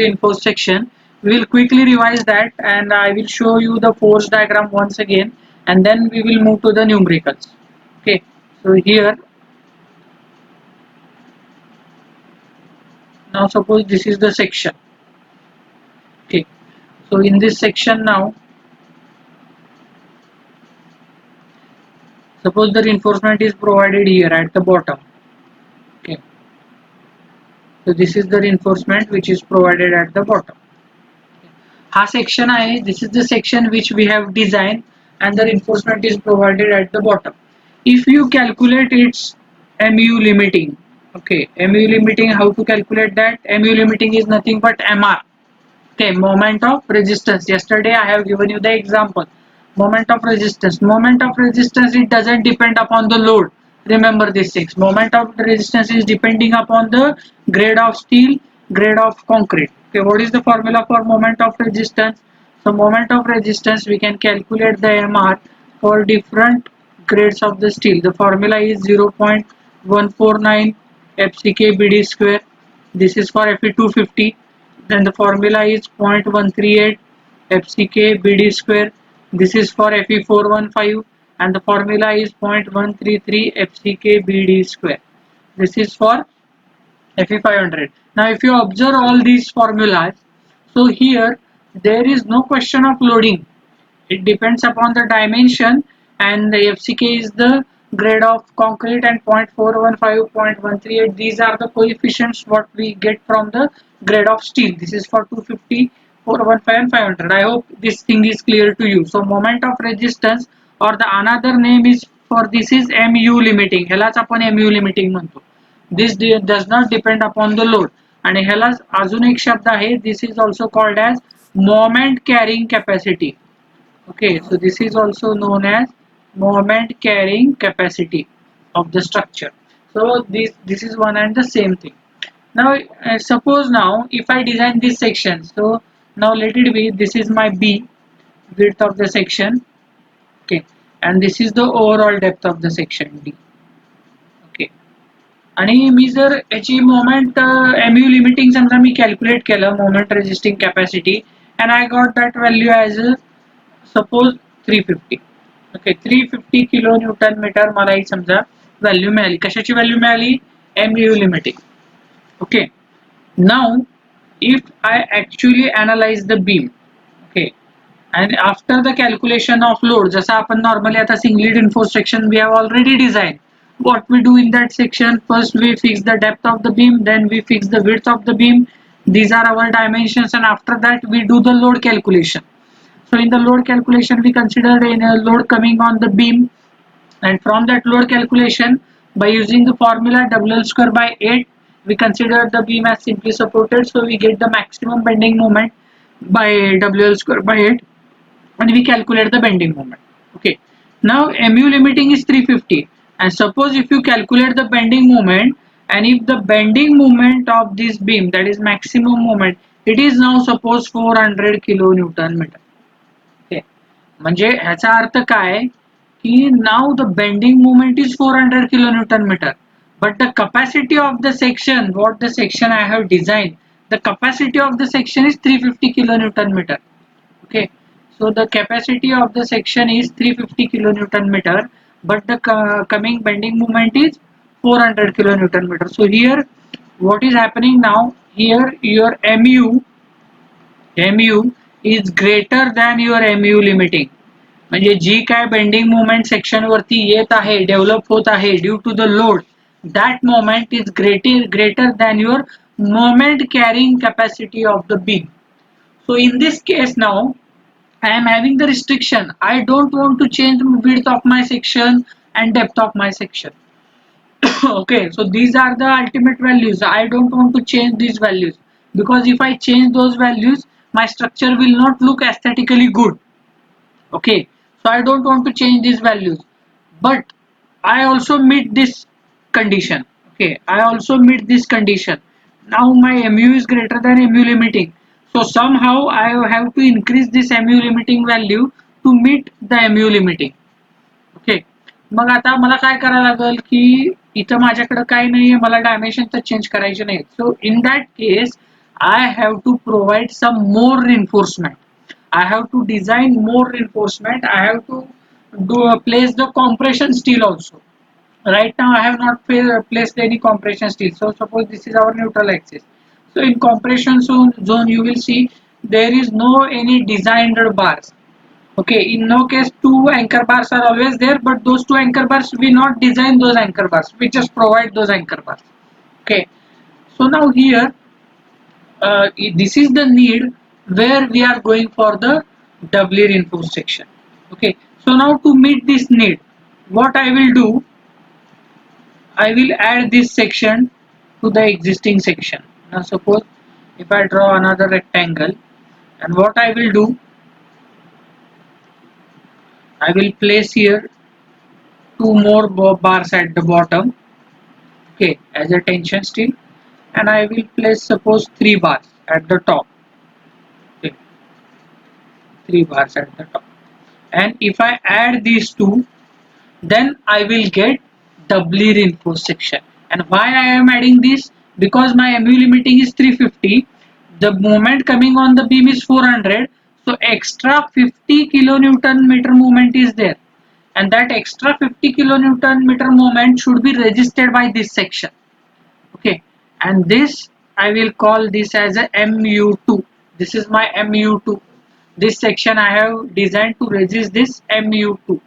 reinforced section. We will quickly revise that, and I will show you the force diagram once again, and then we will move to the numericals. Okay, so here, now suppose this is the section. Okay, so in this section now, suppose the reinforcement is provided here at the bottom. Okay, so this is the reinforcement which is provided at the bottom. हा section आहे, this is the section which we have designed, and the reinforcement is provided at the bottom. If you calculate its mu limiting, okay, mu limiting, how to calculate that? Mu limiting is nothing but mr. Okay, moment of resistance. Yesterday I have given you the example. Moment of resistance. Moment of resistance, it doesn't depend upon the load. Remember these things. Moment of resistance is depending upon the grade of steel, grade of concrete. Okay, what is the formula for moment of resistance? So moment of resistance, we can calculate the MR for different grades of the steel. The formula is 0.149 FCK BD square. This is for Fe250. Then the formula is 0.138 FCK BD square. This is for Fe415, and the formula is 0.133 FCK BD square. This is for Fe500. Now if you observe all these formulas, so here there is no question of loading. It depends upon the dimension, and the FCK is the grade of concrete, and 0.415, 0.138, these are the coefficients what we get from the grade of steel. This is for 250, 415 and 500. I hope this thing is clear to you. So moment of resistance, or the another name is for this is mu limiting. ह्यालाच आपण mu limiting म्हणतो. This does not depend upon the load. आणि ह्याला अजून एक शब्द आहे, this is also called as moment carrying capacity. Okay, so this is also known as moment carrying capacity of the structure. So this is one and the same thing. Now suppose now if I design this section, so now let it be, this is my B, width of the section. Okay, and this is the overall depth of the section D. Okay, आणि मी जर याची moment mu limiting समजा मी calculate केलं, moment resisting capacity, and I got that value as suppose 350. Okay, 350 kilo newton metre मला ही समजा value मिळाली. कशाची व्हॅल्यू मिळाली? mu limiting. Okay, now if I actually analyze the beam, okay, and after the calculation of load, जसा आपण normally आता singly reinforced section we have already designed. What we do in that section, first we fix the depth of the beam, then we fix the width of the beam. These are our dimensions, and after that we do the load calculation. So in the load calculation we consider a load coming on the beam, and from that load calculation, by using the formula WL square by 8, we consider the beam as simply supported, so we get the maximum bending moment by WL square by 8, and we calculate the bending moment. Okay, now mu limiting is 350, and suppose if you calculate the bending moment, and if the bending moment of this beam, that is maximum moment, it is now suppose 400 kilonewton meter. Okay, म्हणजे ह्याचा अर्थ काय की now the bending moment is 400 kilonewton meter, but the capacity of the section, what the section I have designed, the capacity of the section is 350 kilonewton meter. Okay, so the capacity of the section is 350 kilonewton meter, but the coming bending moment is 400 kilonewton meter. So here what is happening now, here your mu is greater than your mu limiting. म्हणजे जी काय bending moment section वरती येत आहे, develop होत आहे due to the load, that moment is greater than your moment carrying capacity of the beam. So in this case now I am having the restriction, I don't want to change width of my section and depth of my section. Okay, so these are the ultimate values. I don't want to change these values, because if I change those values, my structure will not look aesthetically good. Okay, so I don't want to change these values, but I also meet this condition. Okay, I also meet this condition. Now my mu is greater than mu limiting, so somehow I have to increase this mu limiting value to meet the mu limiting. Okay, मग आता मला काय करायला लागेल की इथं माझ्याकडे काय नाहीये, मला डायमेन्शन तर चेंज करायचे नाही. So in that case I have to provide some more reinforcement. I have to design more reinforcement. I have to place the compression steel also. Right now I have not placed any compression steel. So suppose this is our neutral axis. So in compression zone you will see there is no any designed bars. Okay, in no case two anchor bars are always there, but those two anchor bars we not design those anchor bars. We just provide those anchor bars. Okay, so now here this is the need where we are going for the doubly reinforced section. Okay, so now to meet this need, what I will do, I will add this section to the existing section. Now suppose if I draw another rectangle, and what I will do, I will place here two more bars at the bottom, okay, as a tension steel, and I will place suppose three bars at the top, okay, three bars at the top. And if I add these two, then I will get doubly reinforced section. And why I am adding this? Because my MU limiting is 350, the moment coming on the beam is 400, so extra 50 kilonewton meter moment is there, and that extra 50 kilonewton meter moment should be resisted by this section. Okay, and this I will call this as a MU2. This is my MU2. This section I have designed to resist this MU2.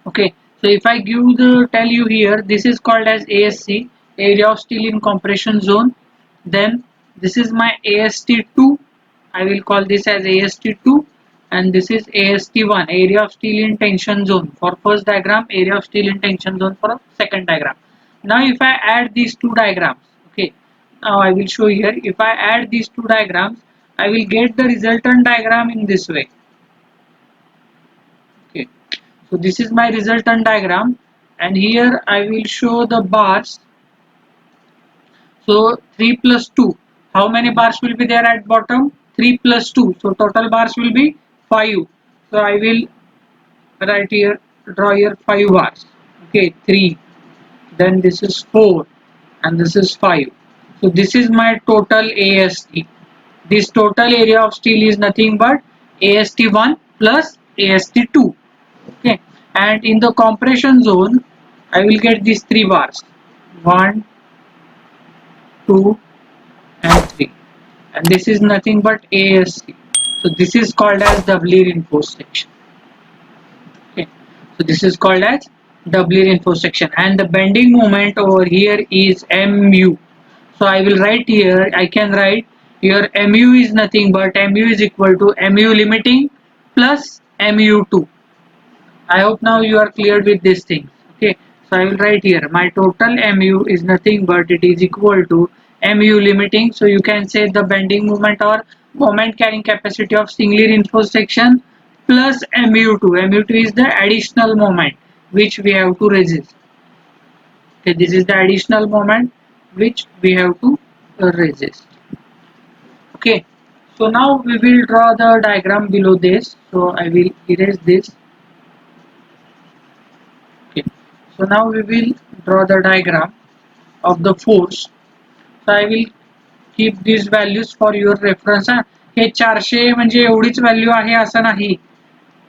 Okay, so if I give the tell you here, this is called as ASC, area of steel in compression zone. Then this is my AST2, I will call this as AST2, and this is AST1, area of steel in tension zone for first diagram, area of steel in tension zone for second diagram. Now if I add these two diagrams, okay, now I will show here, if I add these two diagrams, I will get the resultant diagram in this way. Okay, so this is my resultant diagram, and here I will show the bars. So 3 plus 2, how many bars will be there at bottom? 3 plus 2, so total bars will be 5. So I will write here, draw here 5 bars. Okay, 3, then this is 4, and this is 5. So this is my total AST. This total area of steel is nothing but AST1 plus AST2. Okay, and in the compression zone I will get these three bars, 1, 2 and 3, and this is nothing but ASC. So this is called as doubly reinforced section. Okay, so this is called as doubly reinforced section, and the bending moment over here is MU. So I will write here, I can write here MU is nothing but MU is equal to MU limiting plus MU2. I hope now you are cleared with this thing. Okay, so I will write here my total MU is nothing but it is equal to MU limiting. So you can say the bending moment or moment carrying capacity of singly reinforced section plus MU2. MU2 is the additional moment which we have to resist. Okay, this is the additional moment which we have to resist. Okay, so now we will draw the diagram below this. So I will erase this. Okay, so now we will draw the diagram of the force. So I will keep these values for your reference. हे 400 म्हणजे एवढीच value आहे असं नाही.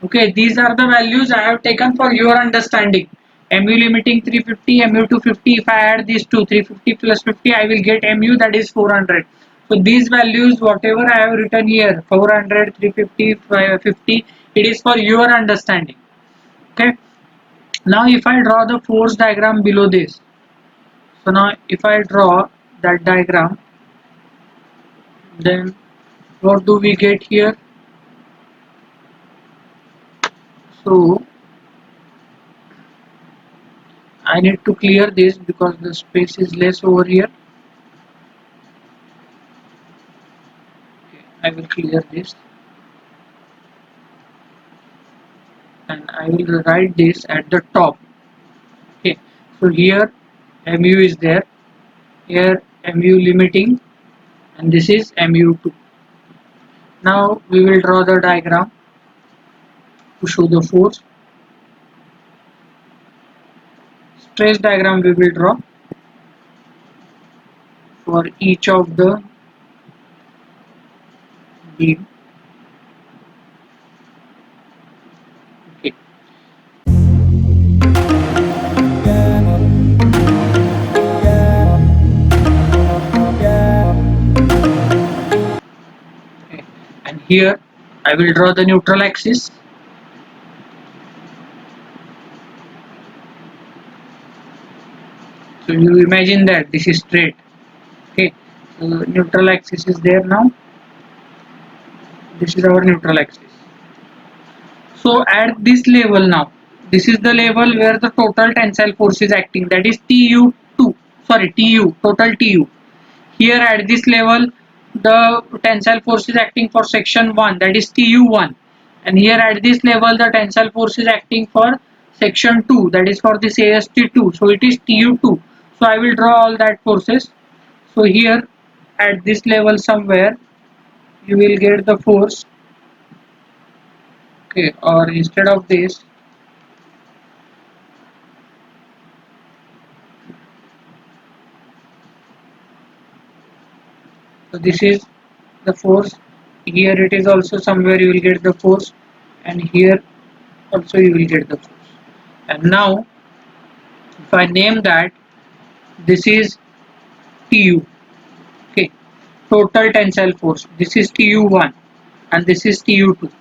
Okay, these are the values I have taken for your understanding. MU limiting 350, MU 250. If I add these two, 350 plus 50, I will get MU, that is 400. So these values, whatever I have written here, 400, 350, 50, it is for your understanding. Okay. Now if I draw the force diagram below this, so now if I draw that diagram, then what do we get here? So I need to clear this because the space is less over here. Okay, I will clear this and I will write this at the top. Okay, so here MU is there, here MU limiting, and this is MU2. Now we will draw the diagram to show the force. Stress diagram we will draw for each of the beam. Okay. Okay. And here I will draw the neutral axis. So you imagine that this is straight. Okay. So neutral axis is there now. This is our neutral axis. So at this level now, this is the level where the total tensile force is acting, that is TU2, sorry TU, total TU. Here at this level, the tensile force is acting for section 1, that is TU1. And here at this level, the tensile force is acting for section 2, that is for this AST2. So it is TU2. So I will draw all that forces. So here at this level somewhere, you will get the force. Okay, or instead of this, so this is the force. Here it is also somewhere you will get the force, and here also you will get the force. And now if I name that, this is TU. Okay, total tensile force. This is TU1 and this is TU2.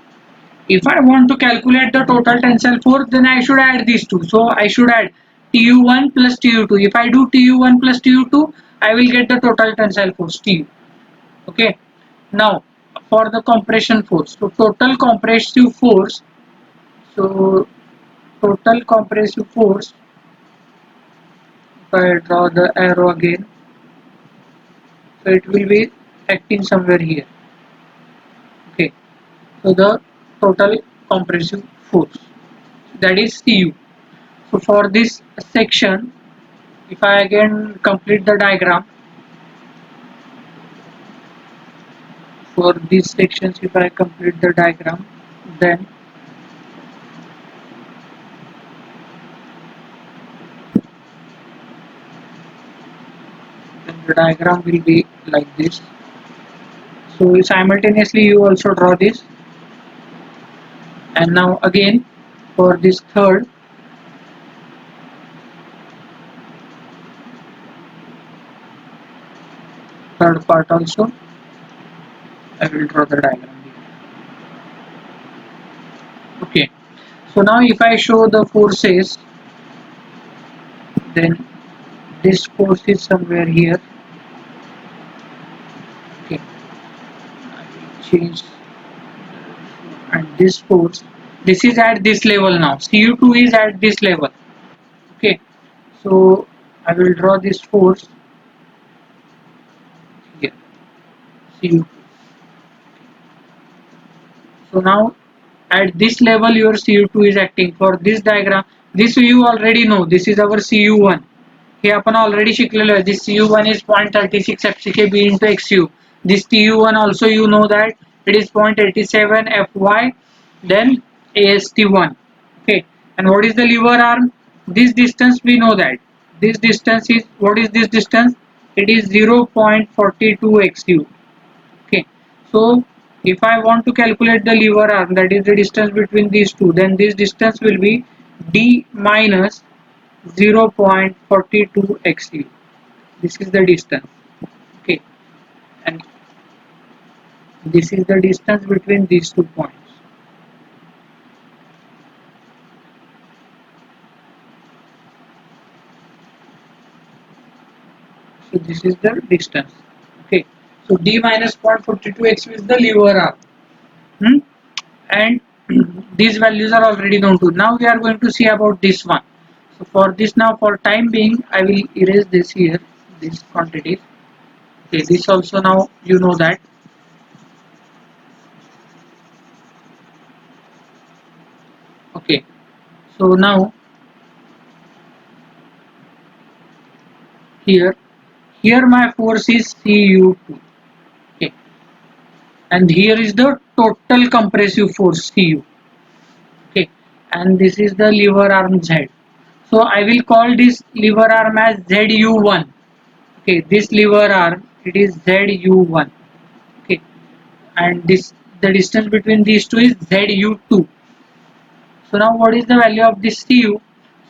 If I want to calculate the total tensile force, then I should add these two. So I should add TU1 plus TU2. If I do TU1 plus TU2, I will get the total tensile force TU. Okay. Now for the compression force. So total compressive force. So total compressive force. If I draw the arrow again, so it will be acting somewhere here. Okay. So the total compressive force, that is Cu. So for this section, if I again complete the diagram, for these sections if I complete the diagram, then the diagram will be like this. So simultaneously you also draw this. And now again for this third part also I will draw the diagram. Okay, so now if I show the forces, then this force is somewhere here. Okay, I will change, and this force, this is at this level now. Cu2 is at this level. Okay, so I will draw this force here, Cu2. So now at this level your Cu2 is acting. For this diagram, this you already know, this is our Cu1. हे आपण already शिकलेलो आहे. This Cu1 is 0.36 FCKB into XU. This Tu1 also you know that it is 0.87 Fy, then AST1. Okay, and what is the lever arm? This distance we know that. This distance is, what is this distance? It is 0.42 XU. Okay, so if I want to calculate the lever arm, that is the distance between these two, then this distance will be d minus 0.42 XU. This is the distance. Okay, and this is the distance between these 2 points. So this is the distance. Okay, so d minus 0.42 XU is the lever arm. And these values are already known to. Now we are going to see about this one. So for this, now for time being I will erase this here, this quantity. Okay, this also now you know that. Okay, so now here my force is Cu2. Okay, and here is the total compressive force Cu. Okay, and this is the lever arm Z. So I will call this lever arm as ZU1. Okay, this lever arm, it is ZU1. Okay, and this the distance between these two is ZU2. So now what is the value of this Cu?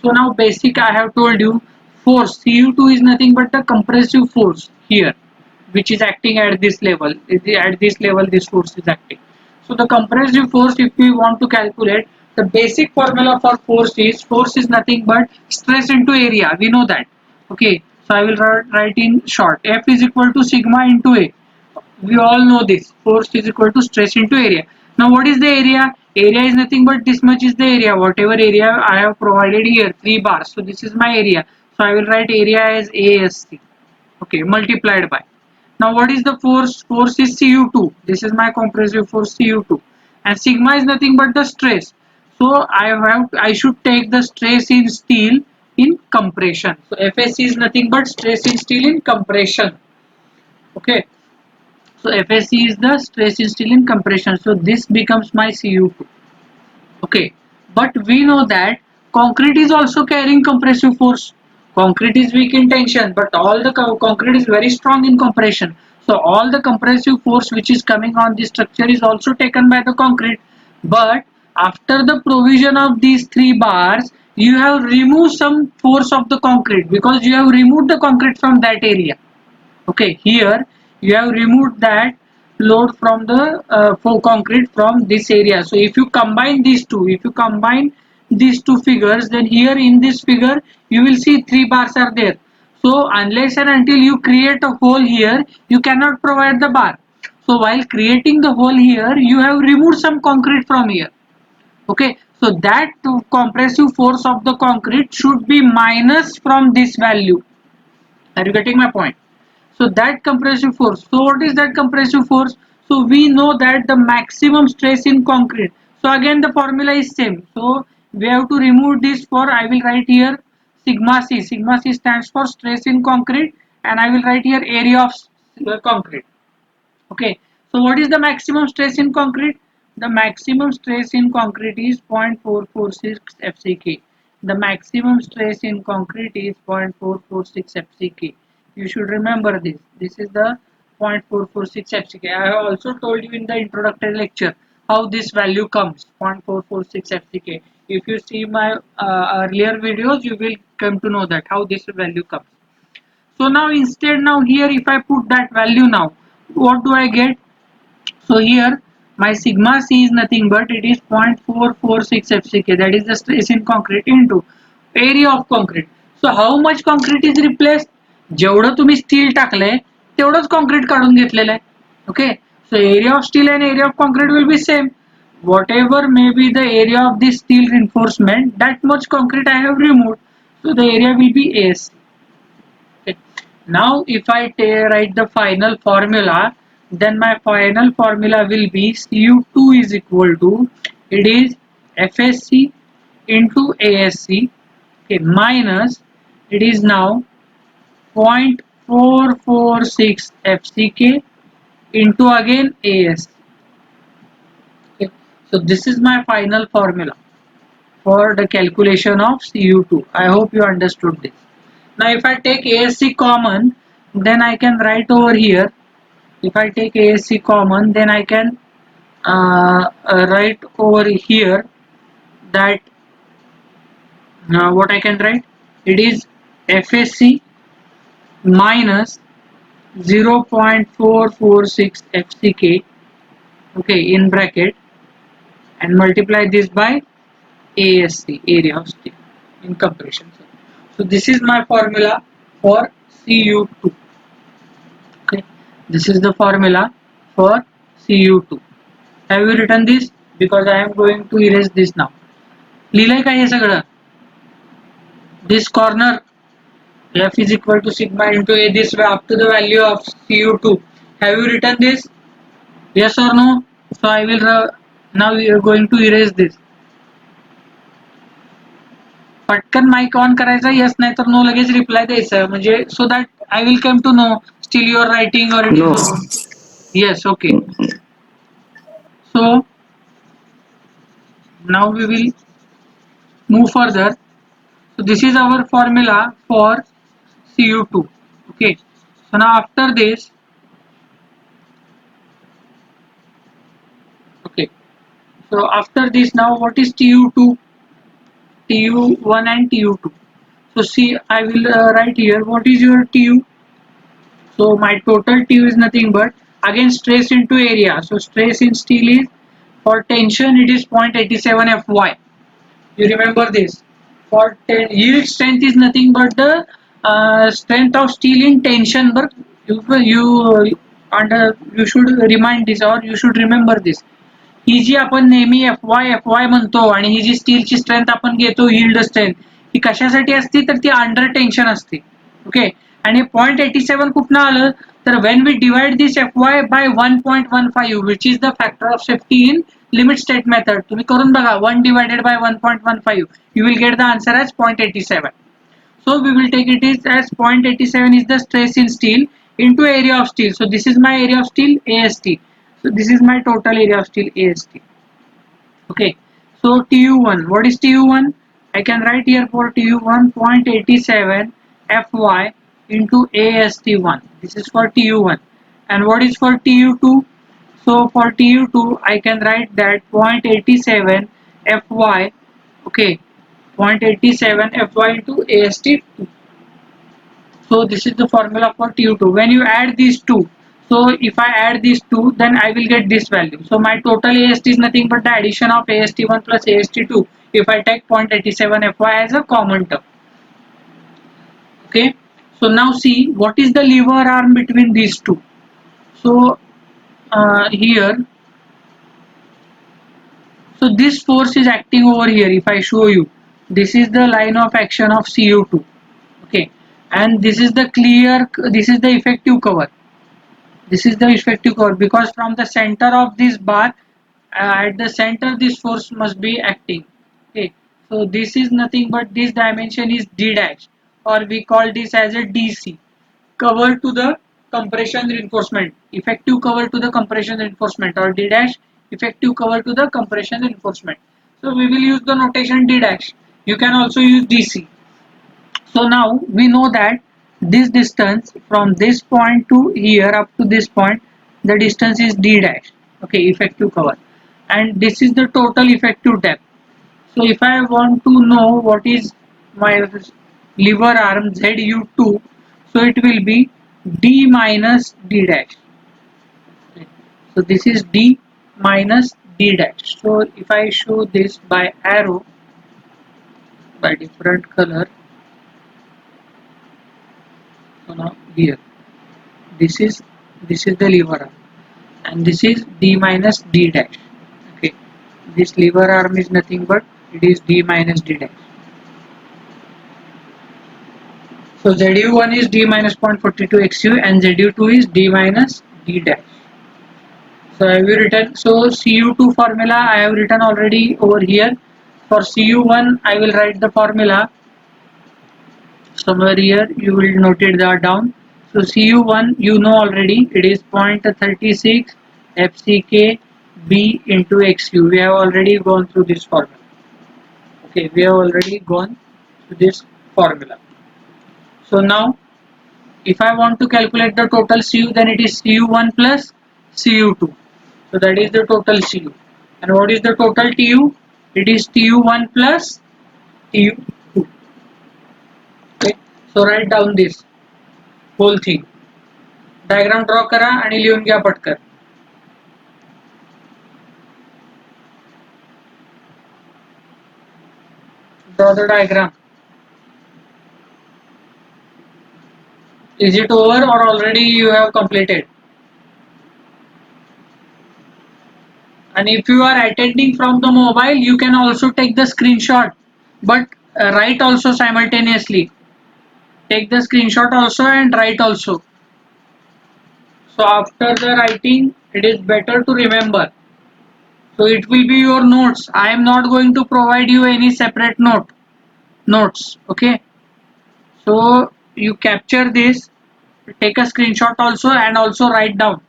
So now basic I have told you, force Cu2 is nothing but the compressive force here, which is acting at this level. At this level this force is acting. So the compressive force, if we want to calculate, the basic formula for force is nothing but stress into area. We know that. Okay. So I will write in short. F is equal to sigma into A. We all know this. Force is equal to stress into area. Now what is the area? Area is nothing but this much is the area. Whatever area I have provided here, 3 bars. So this is my area. So I will write area as ASC. Okay, multiplied by. Now what is the force? Force is Cu2. This is my compressive force Cu2. And sigma is nothing but the stress. So I should take the stress in steel in compression. So FSC is nothing but stress in steel in compression. Okay. So FSC is the stress in steel in compression. So this becomes my Cu2. Okay. But we know that concrete is also carrying compressive force. Concrete is weak in tension, but all the concrete is very strong in compression. So all the compressive force which is coming on this structure is also taken by the concrete. But after the provision of these 3 bars, you have removed some force of the concrete because you have removed the concrete from that area. Okay, here you have removed that load from the for concrete from this area. So if you combine these two figures, then here in this figure you will see 3 bars are there. So unless and until you create a hole here, you cannot provide the bar. So while creating the hole here, you have removed some concrete from here. Okay, so that compressive force of the concrete should be minus from this value. Are you getting my point? So that compressive force. So what is that compressive force? So we know that the maximum stress in concrete. So again the formula is same. So we have to remove this for, I will write here sigma C. Sigma C stands for stress in concrete, and I will write here area of concrete. Okay. So what is the maximum stress in concrete? The maximum stress in concrete is 0.446 FCK. The maximum stress in concrete is 0.446 FCK. You should remember this. This is the 0.446 FCK. I have also told you in the introductory lecture how this value comes, 0.446 FCK. If you see my earlier videos, you will come to know that how this value comes. So now instead, now here if I put that value, now what do I get? So here my sigma C is nothing but it is 0.446 FCK, that is the stress in concrete into area of concrete. So how much concrete is replaced? जेवढं तुम्ही steel टाकलंय तेवढंच concrete काढून घेतलेलं आहे. Okay, so area of steel and area of concrete will be same. Whatever may be the area of this steel reinforcement, that much concrete I have removed, so the area will be AS. Okay. Now if I write the final formula, then my final formula will be Cu2 is equal to, it is FSC into ASC, okay, minus, it is now 0.446 FCK into again AS. Okay. So this is my final formula for the calculation of Cu2. I hope you understood this. Now if I take ASC common, then I can write over here. If I take ASC common, then I can write over here that what I can write, it is FSC minus 0.446 FCK, okay, in bracket, and multiply this by ASC, area of steel in compression. So this is my formula for Cu2. Okay, this is the formula for Cu2. Have you written this? Because I am going to erase this now. लिहिलंय काय हे सगळं? This corner F is equal to sigma into A this way up to the value of Cu2. Have you written this? Yes or no? So I will now we are going to erase this. पटकन mic on करायचा, yes नाही तर no लगेच reply द्यायचा, म्हणजे so that I will come to know still you are writing or it is yes, okay. So now we will move further. So this is our formula for Cu2. Okay, so now after this So after this, now what is TU2, TU1 and TU2? So see, I will write here what is your TU. So my total TU is nothing but again stress into area. So stress in steel is, for tension it is 0.87 Fy. You remember this. For yield strength is nothing but the strength of steel in tension. But you should remind this, or you should remember this. ही जी आपण नेहमी F Y म्हणतो आणि ही जी स्टीलची strength आपण घेतो yield strength, ही कशासाठी असते तर ती अंडर टेन्शन असते. ओके, आणि 0.87 कुठनं आलं तर when we divide this F Y by 1.15 which is the factor of safety in limit state method. तुम्ही करून बघा, 1 divided by 1.15 you will get the answer as 0.87. So we will take it is as 0.87 is the stress in steel into area of steel. So this is my area of steel AST. So this is my total area of steel AST. Okay. So TU1, what is TU1? I can write here for TU1 0.87 Fy into AST1. This is for TU1. And what is for TU2? So for TU2 I can write that 0.87 Fy. Okay, 0.87 Fy into AST2. So this is the formula for TU2. When you add these two, so if I add these two, then I will get this value. So my total AST is nothing but the addition of AST1 plus AST2 if I take 0.87 Fy as a common term. Okay. So now see what is the lever arm between these two. So here, so this force is acting over here. If I show you, this is the line of action of CU2. Okay, and this is the clear, this is the effective cover. This is the effective cover because from the center of this bar, at the center this force must be acting. Okay, so this is nothing but this dimension is d dash, or we call this as a DC, cover to the compression reinforcement, effective cover to the compression reinforcement, or d dash, effective cover to the compression reinforcement. So we will use the notation d dash. You can also use DC. So now we know that this distance from this point to here up to this point, the distance is d dash. Okay, effective cover, and this is the total effective depth. So if I want to know what is my lever arm ZU2, so it will be d minus d dash. Okay. So this is d minus d dash. So if I show this by arrow, by different color, so now here this is the lever arm, and this is d minus d dash. Okay, this lever arm is nothing but it is d minus d dash. So ZU1 is d minus 0.42 XU and ZU2 is d minus d dash. So I have written, so CU2 formula I have written already over here. For CU1 I will write the formula somewhere here, you will note it down. So Cu1 you know already, it is 0.36 FCK B into XU. We have already gone through this formula. Okay, we have already gone through this formula. So now if I want to calculate the total Cu, then it is Cu1 plus Cu2. So that is the total Cu. And what is the total Tu? It is Tu1 plus Tu2. Okay, so write down this whole thing. Diagram draw करा आणि लिहून घ्या पटकन. Draw the diagram. Is it over or already you have completed? And if you are attending from the mobile, you can also take the screenshot, but write also simultaneously. Take the screenshot also and write also. So after the writing, it is better to remember. So it will be your notes. I am not going to provide you any separate notes. Okay. So you capture this, take a screenshot also, and also write down.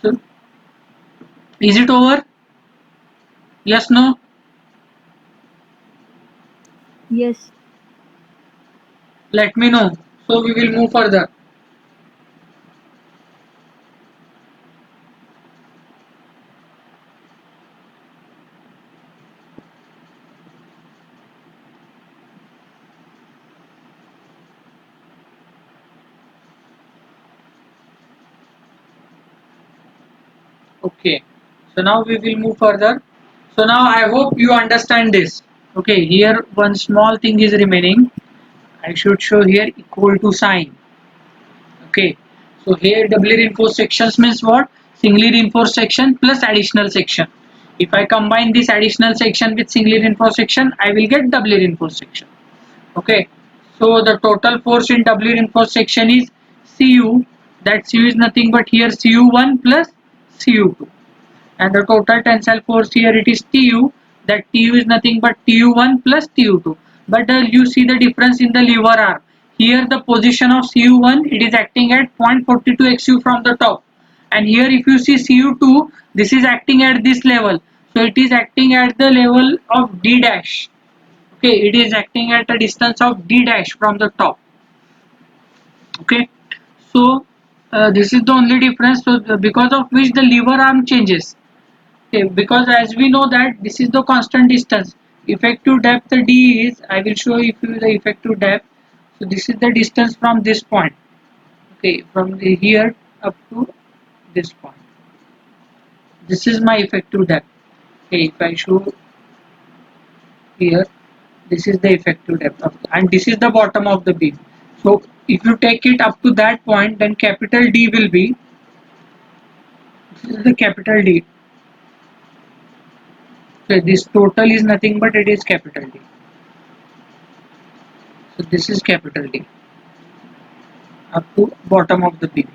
So is it over? Yes, no? Yes. Let me know. So we will move further. Okay, so now we will move further. So now I hope you understand this. Okay, here one small thing is remaining. I should show here equal to sign. Okay, so here doubly reinforced sections means what? Singly reinforced section plus additional section. If I combine this additional section with singly reinforced section, I will get doubly reinforced section. Okay, so the total force in doubly reinforced section is Cu. That Cu is nothing but here Cu1 plus Cu2, and the total tensile force here it is Tu. That Tu is nothing but Tu1 plus Tu2, but you see the difference in the lever arm. Here the position of Cu1 it is acting at 0.42 XU from the top, and here if you see Cu2 this is acting at this level, so it is acting at the level of D dash. Okay, it is acting at a distance of D dash from the top. Okay, so this is the only difference, so because of which the lever arm changes. Okay, because as we know that this is the constant distance. Effective depth D is, I will show you the effective depth. So this is the distance from this point. Okay, from the here up to this point. This is my effective depth. Okay, if I show here, this is the effective depth of, and this is the bottom of the beam. So if you take it up to that point, then capital D will be, this is the capital D. So this total is nothing but it is capital D. So this is capital D up to bottom of the beam,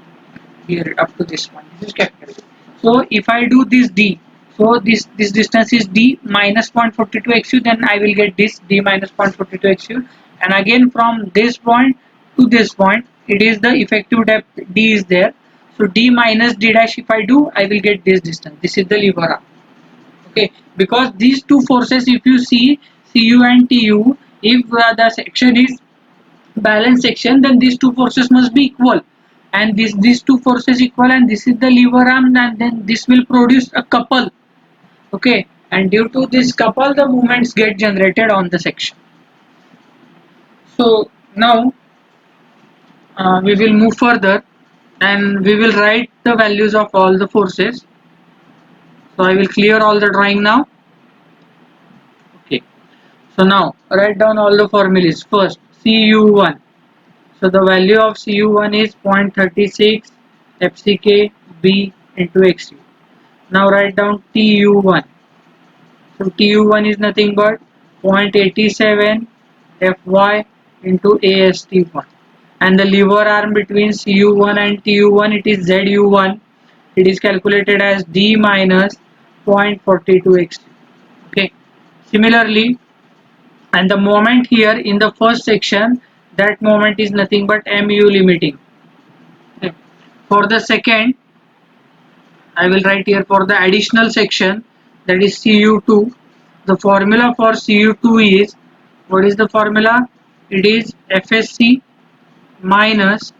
here up to this one. This is capital D. So if I do this D, so this distance is D minus 0.42 XU, then I will get this D minus 0.42 XU, and again from this point to this point it is the effective depth D is there. So D minus D dash if I do, I will get this distance. This is the lever arm. Okay, because these two forces if you see Cu and Tu, if the section is balanced section, then these two forces must be equal, and these two forces equal, and this is the lever arm, and then this will produce a couple. Okay, and due to this couple the movements get generated on the section. So now we will move further and we will write the values of all the forces. So I will clear all the drawing now. Okay, so now write down all the formulas. First Cu1. So the value of Cu1 is 0.36 FCK B into XU. Now write down Tu1. So Tu1 is nothing but 0.87 Fy into AST1. And the lever arm between Cu1 and Tu1 it is Zu1. It is calculated as D minus 0.42 XU. Okay. Similarly, and the moment here in the first section, that moment is nothing but mu limiting. Okay. For the second, I will write here for the additional section, that is Cu2. The formula for Cu2 is, what is the formula? It is FSC minus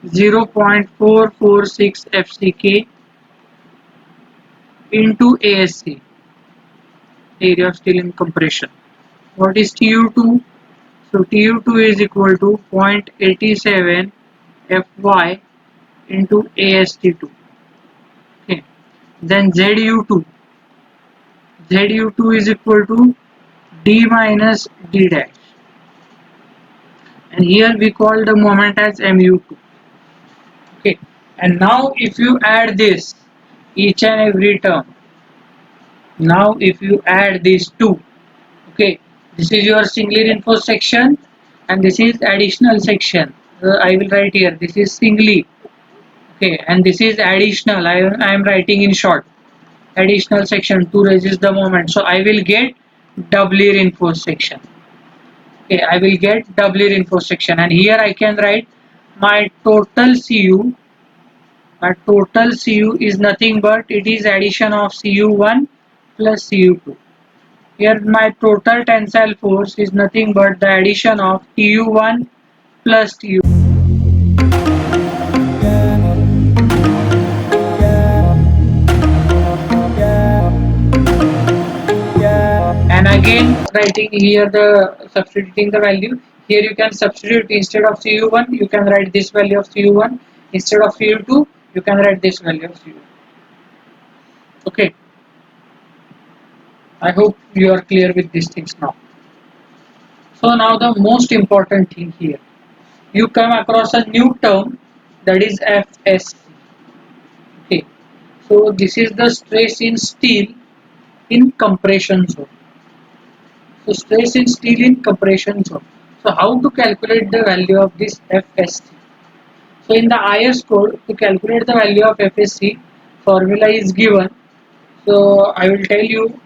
0.446 FCK into ASC, area of steel in compression. What is Tu2? So Tu2 is equal to 0.87 Fy into AST2. Okay. Then Zu2 is equal to D minus D dash, and here we call the moment as mu2. Okay, and now if you add this each and every term, now if you add these two, okay, this is your singly reinforced section and this is additional section. I will write here, this is singly, okay, and this is additional. I am writing in short, additional section to resist the moment. So I will get doubly reinforced section. Okay, I will get doubly reinforced section, and here I can write my total Cu. My total Cu is nothing but it is addition of Cu1 plus Cu2. Here my total tensile force is nothing but the addition of Tu1 plus Tu. And again writing here the substituting the value. Here you can substitute, instead of Cu1 you can write this value of Cu1, instead of Cu2 you can write this value of Cu2. Okay, I hope you are clear with these things now. So now the most important thing here, you come across a new term, that is FSC. Okay, so this is the stress in steel in compression zone. So stress in steel in compression zone. So how to calculate the value of this FSC? So in the IS code, to calculate the value of FSC, formula is given. So I will tell you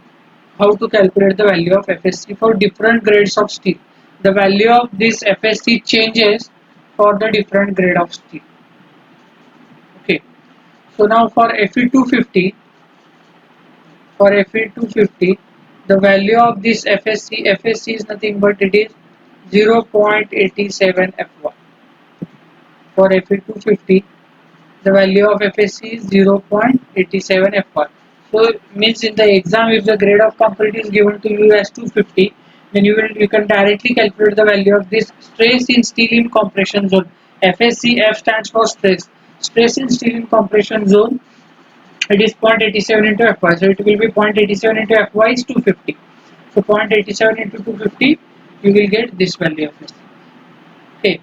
how to calculate the value of FSC for different grades of steel. The value of this FSC changes for the different grade of steel. Okay. So now for Fe250, the value of this FSC is nothing but it is 0.87 Fy. For Fe250, the value of FSC is 0.87 Fy. So means in the exam, if the grade of concrete is given to you as 250, then you can directly calculate the value of this stress in steel in compression zone. FSC, F stands for stress. Stress in steel in compression zone, it is 0.87 into Fy. So it will be 0.87 into Fy is 250. So 0.87 into 250, you will get this value of FSC. Okay.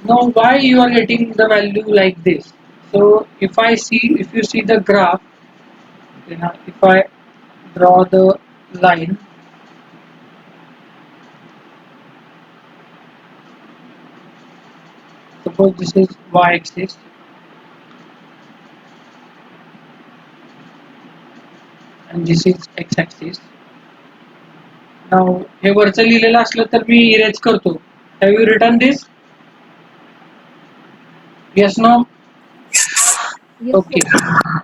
Now why you are getting the value like this? So if you see the graph, if I draw the line, suppose this is y-axis and this is x-axis. Now हे वरचं लिहिलेलं असलं तर me erase करतो. Have you written this? Yes, no? Yes, Okay. sir.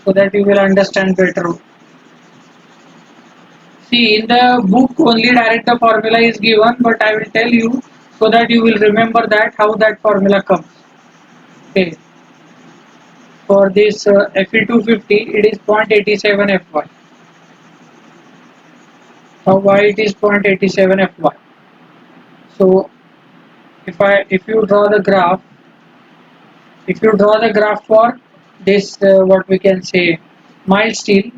So that you will understand better. See, in the book only direct the formula is given, but I will tell you so that you will remember that how that formula comes. Okay. For this Fe250, it is 0.87 Fy. Now why it is 0.87 Fy? So if you draw the graph, for this what we can say mild steel,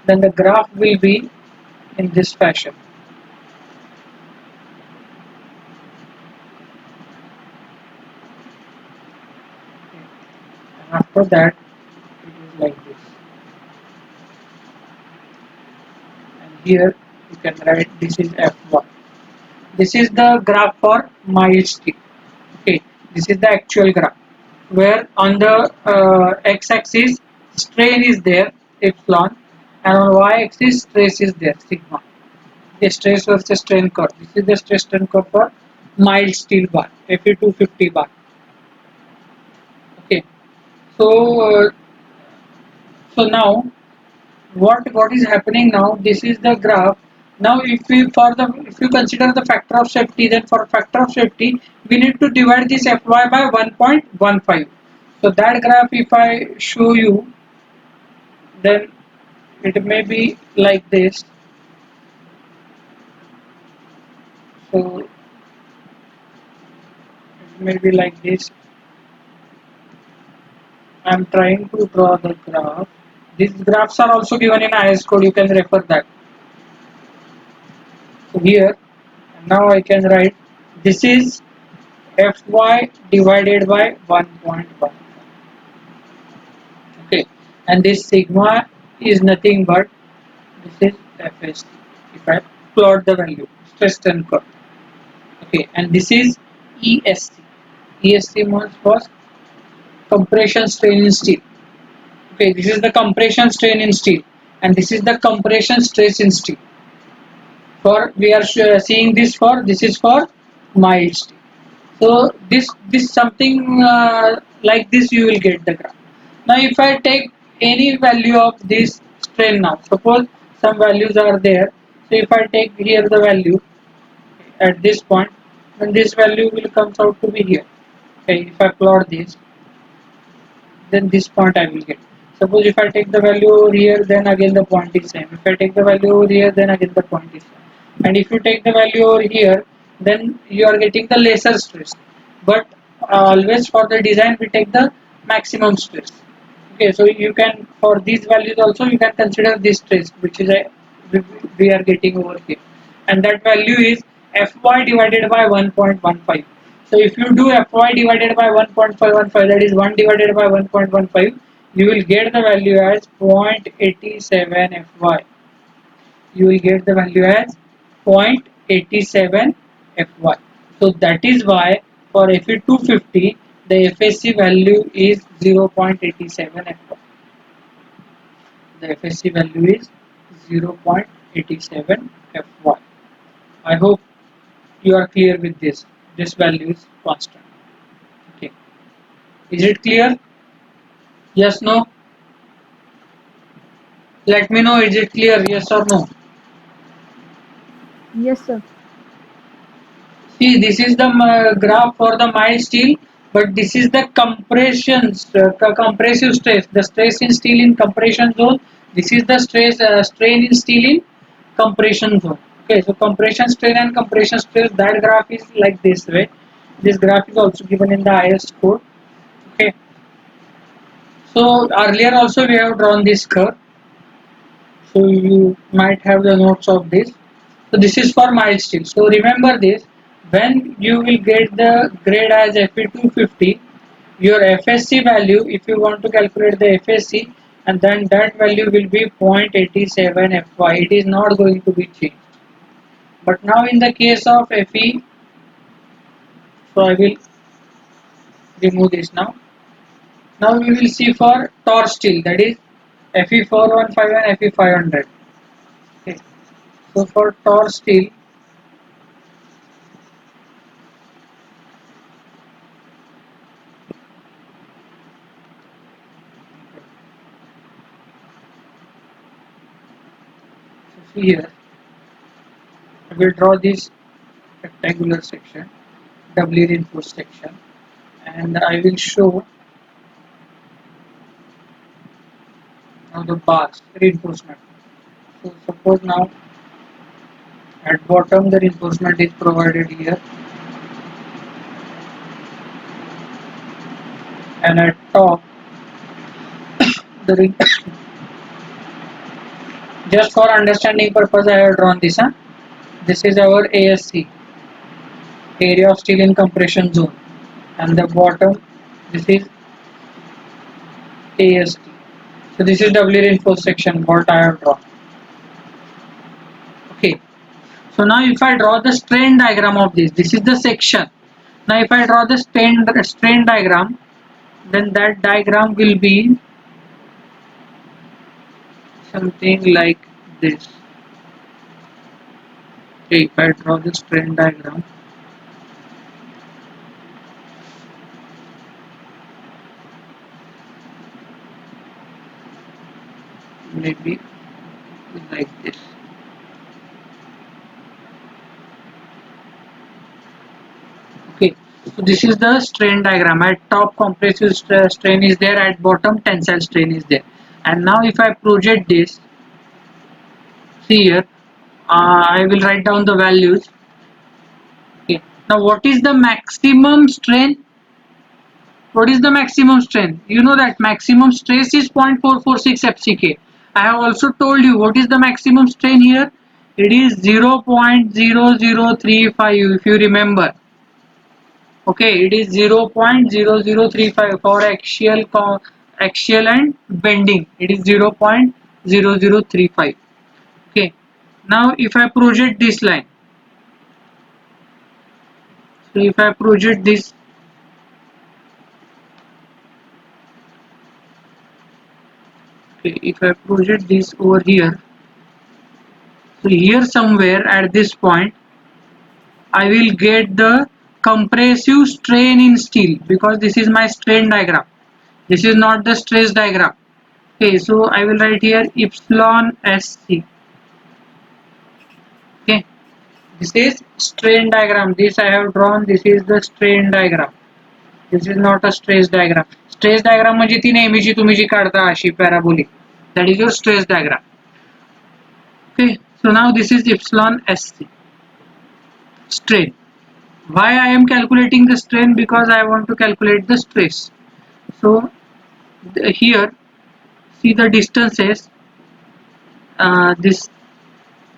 then the graph will be in this fashion. And after that, it is like this. And here you can write this is Fy. This is the graph for mild steel. Okay, this is the actual graph where on the x-axis strain is there, epsilon, and on y-axis stress is there, sigma. The stress versus strain curve. This is the stress strain curve for mild steel bar, Fe250 bar. Okay, so now what is happening now? This is the graph. Now if you consider the factor of safety, then for factor of safety we need to divide this Fy by 1.15. So that graph if I show you, then it may be like this. So it may be like this. I am trying to draw the graph. These graphs are also given in IS code, you can refer that. So here now I can write this is Fy divided by 1.1. Okay, and this sigma is nothing but this is Fs. If I plot the value, stress strain curve. Okay, and this is ESC. ESC means for compression strain in steel. Okay, this is the compression strain in steel, and this is the compression stress in steel. For we are seeing this is for mild steel. So this something like this you will get the graph. Now if I take any value of this strain, now suppose some values are there. So if I take here the value at this point, then this value will comes out to be here. Okay, if I plot this, then this point I will get. Suppose if I take the value over here, then again the point is same. If I take the value over here, then again the point is same. And if you take the value over here, then you are getting the lesser stress. But always for the design we take the maximum stress. Okay, so you can, for these values also you can consider this stress which is a we are getting over here, and that value is Fy divided by 1.15. So if you do Fy divided by 1.515, that is 1 divided by 1.15, you will get the value as 0.87 Fy. You will get the value as 0.87 Fy. So that is why for Fe250 the FSC value is 0.87 Fy. The FSC value is 0.87 Fy. I hope you are clear with this. This value is constant. Okay. Is it clear? Yes, no? Let me know, is it clear? Yes or no? Yes, sir. See, this is the graph for the mild steel, but this is the compressive stress. The stress in steel in compression zone. This is the strain in steel in compression zone. Okay, so compression strain and compression stress. That graph is like this way. This graph is also given in the IS code. Okay, so earlier also we have drawn this curve. So you might have the notes of this. So this is for mild steel. So remember this, when you will get the grade as Fe250, your FSC value, if you want to calculate the FSC, and then that value will be 0.87 Fy. It is not going to be changed. But now in the case of Fe, so I will remove this now. Now we will see for Tor steel, that is Fe415 and Fe500. Okay. So for Tor steel, so here I will draw this rectangular section, doubly reinforced section, and I will show now the bars reinforcement. So suppose now at bottom the reinforcement is provided here, and at top the just for understanding purpose I have drawn this. This is our ASC, area of steel in compression zone, and the bottom this is AST. So this is doubly reinforced section what I have drawn. Okay. So now if I draw the strain diagram of this is the section. Now if I draw the strain diagram, then that diagram will be something like this. Okay, if I draw the strain diagram, maybe like this. Okay, so this is the strain diagram. At top compressive strain is there, at bottom tensile strain is there. And now if I project this, see here, I will write down the values. Okay, now what is the maximum strain? What is the maximum strain? You know that maximum stress is 0.446 FCK. I have also told you what is the maximum strain here. It is 0.0035 if you remember. Okay, it is 0.0035 for axial and bending. It is 0.0035. Okay. Now if I project this line, so if I project this, okay, if I project this over here, so here somewhere at this point I will get the compressive strain in steel, because this is my strain diagram. This is not the stress diagram. Okay, so I will write here epsilon SC. Okay, this is strain diagram. This I have drawn. This is the strain diagram. This is not a stress diagram. Stress diagram म्हणजे ती नेहमीची तुम्ही जी काढता अशी parabolic. That is your stress diagram. Okay, so now this is epsilon SC. Strain. Why I am calculating the strain? Because I want to calculate the stress. So here see the distances, this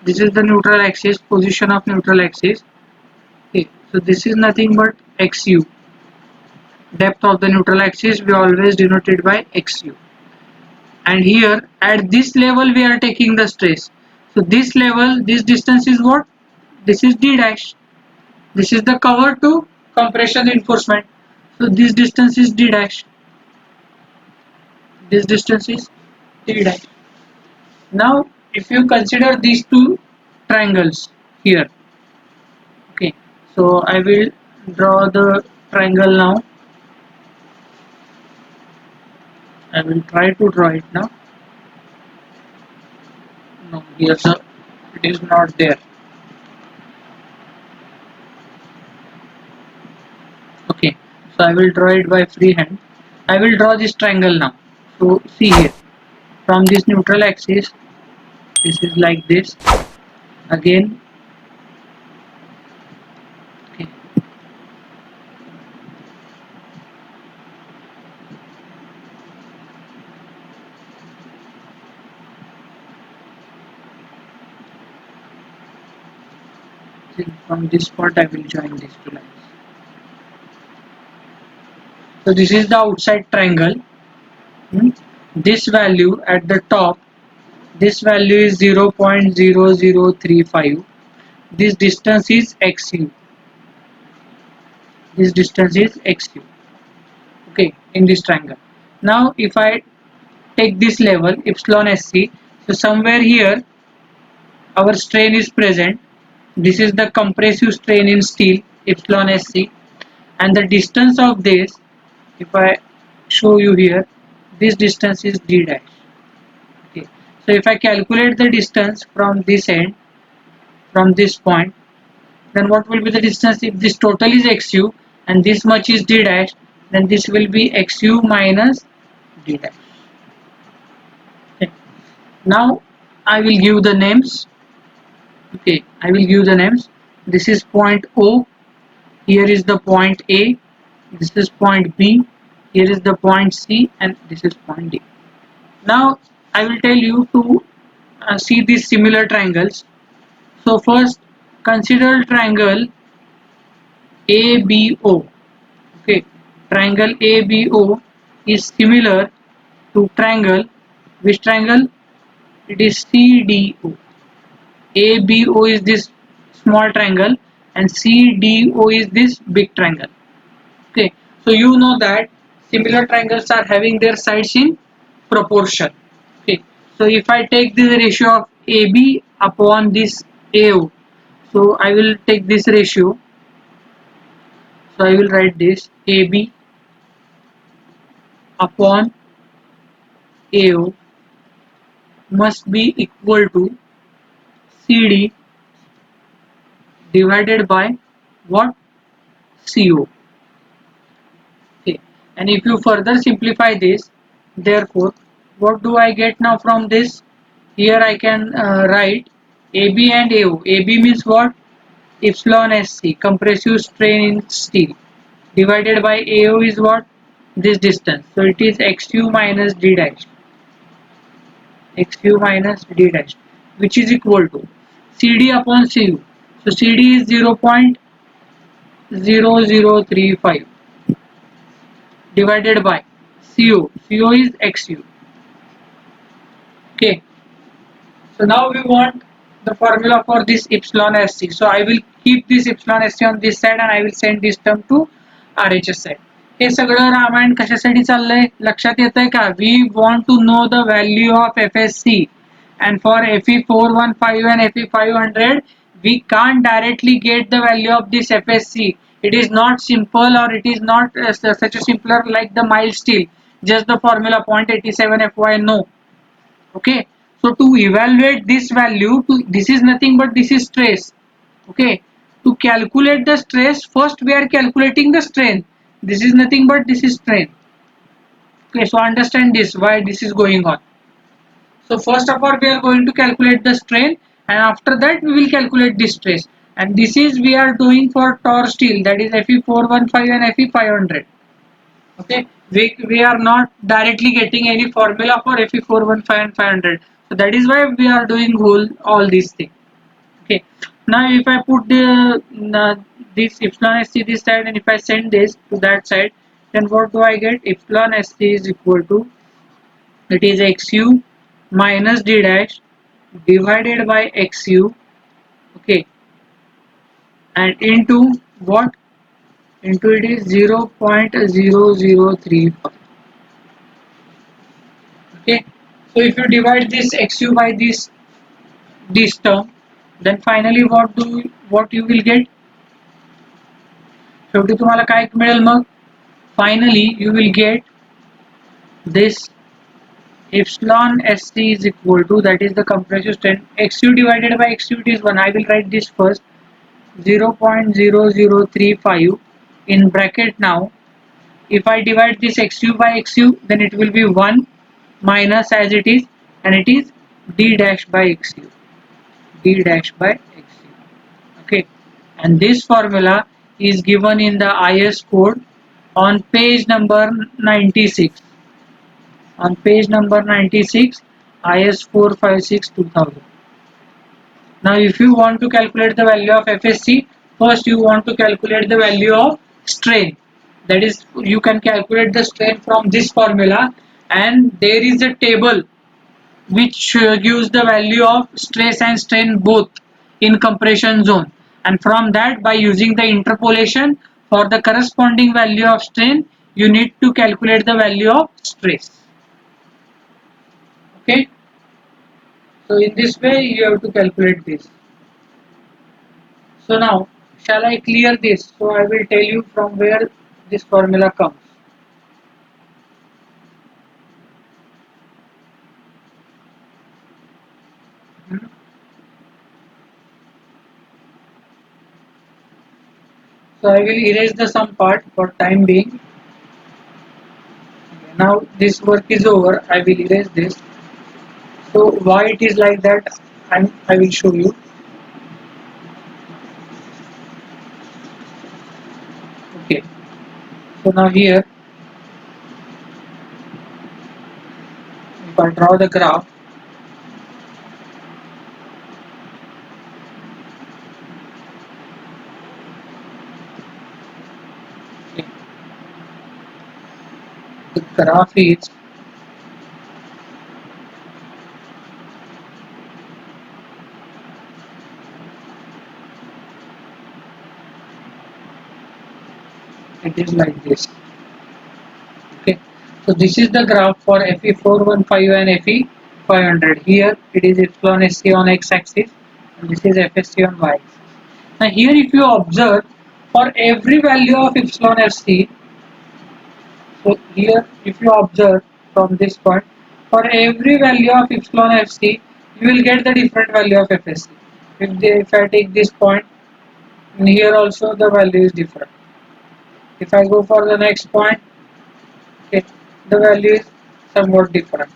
is the neutral axis, position of neutral axis. Okay, so this is nothing but xu. Depth of the neutral axis we always denoted by xu. And here at this level we are taking the stress. So this level, this distance is what? This is d dash. This is the cover to compression reinforcement. So this distance is d dash. This distance is d dash. Now if you consider these two triangles here, okay, so I will draw the triangle now. I will try to draw it now. No, here it is not there. Okay, so I will draw it by freehand. I will draw this triangle now. So see here, from this neutral axis, this is like this. Again, okay, from this part I will join these two lines. So this is the outside triangle. This value at the top, this value is 0.0035. This distance is xu. This distance is xu. Okay, in this triangle. Now if I take this level epsilon sc, so somewhere here our strain is present. This is the compressive strain in steel epsilon sc, and the distance of this, if I show you here, this distance is d dash. Okay, so if I calculate the distance from this end, from this point, then what will be the distance? If this total is xu and this much is d dash, then this will be xu minus d dash. Okay. Now I will give the names. Okay, I will give the names. This is point O, here is the point A, this is point B, here is the point C, and this is point D. Now I will tell you to see these similar triangles. So first consider triangle ABO. Okay, triangle ABO is similar to triangle, which triangle? It is CDO. ABO is this small triangle and CDO is this big triangle. Okay, so you know that similar triangles are having their sides in proportion. Okay, so if I take the ratio of AB upon this AO, so I will take this ratio. So I will write this AB upon AO must be equal to CD divided by what? CO. Okay, and if you further simplify this, therefore what do I get now from this? Here I can write AB and AO. AB means what? Epsilon SC, compressive strain in steel, divided by AO is what? This distance. So it is xu minus d dash. Xu minus d dash, which is equal to CD upon Cu. So CD is 0.0035 divided by CO. CO is xu. Okay. So now we want the formula for this epsilon sc. So I will keep this epsilon sc on this side and I will send this term to RHS side. हे सगळं रामायण कशासाठी चाललंय लक्षात येतंय का? We want to know the value of FSC, and for FE 415 and FE 500 we can't directly get the value of this FSC. It is not simple, or it is not such a simpler like the mild steel. Just the formula 0.87 FY, no. Okay, so to evaluate this value, this is nothing but this is stress. Okay, to calculate the stress, first we are calculating the strain. This is nothing but this is strain. Okay, so understand this, why this is going on. So first of all we are going to calculate the strain, and after that we will calculate the stress, and this is we are doing for Tor steel, that is Fe 415 and Fe 500. Okay, we are not directly getting any formula for Fe415 and 500. So that is why we are doing all these things. Okay. Now if I put this epsilon st this side and if I send this to that side, then what do I get? Epsilon st is equal to, it is xu minus d dash divided by xu, okay, and into what? Into it is 0.0035. Okay, so if you divide this xu by this term, then finally what you will get? शेवटी तुम्हाला काय मिळेल मग? Finally you will get this epsilon st is equal to, that is the compressive strength, xu divided by xu, it is 1. I will write this first, 0.0035 in bracket. Now if I divide this xu by xu, then it will be 1 minus as it is, and it is d dash by xu, d dash by xu. Okay, and this formula is given in the IS code on page number 96. On page number 96, IS 456 2000. Now if you want to calculate the value of FSC, first you want to calculate the value of strain. That is, you can calculate the strain from this formula, and there is a table which gives the value of stress and strain both in compression zone, and from that, by using the interpolation for the corresponding value of strain, you need to calculate the value of stress. Okay, so in this way you have to calculate this. So now, shall I clear this? So I will tell you from where this formula comes. Hmm. So I will erase the sum part for time being. Now this work is over. I will erase this. So why it is like that, I will show you. Okay. So now here, if I draw the graph, okay, the graph is, it is like this. Okay. So this is the graph for Fe415 and Fe500. Here it is epsilon SC on x-axis, and this is FSC on y-axis. Now here if you observe, for every value of epsilon Fc, so here if you observe from this point, for every value of epsilon Fc, you will get the different value of FSC. If I take this point, and here also the value is different. If I go for the next point, okay, the value is somewhat different.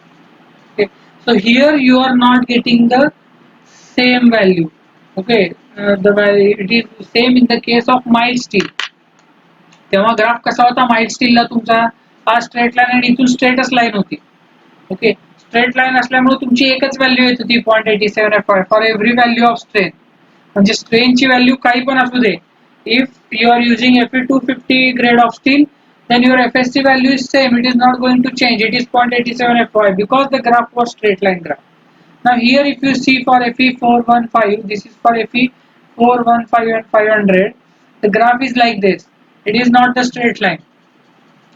Okay, so here you are not getting the same value. Okay, the value, it is same in the case of mild steel. तेव्हा graph कसा होता mild स्टीलला तुमचा, हा straight line आणि इथून स्ट्रेटच line होती. Okay, straight line असल्यामुळे तुमची एकच व्हॅल्यू येत होती 0.87 for every value of strain. म्हणजे स्ट्रेनची व्हॅल्यू काही पण असू दे, if you are using Fe250 grade of steel, then your FSC value is same, it is not going to change, it is 0.87 FY because the graph was straight line graph. Now here if you see for Fe415, this is for Fe415 and 500, the graph is like this, it is not the straight line.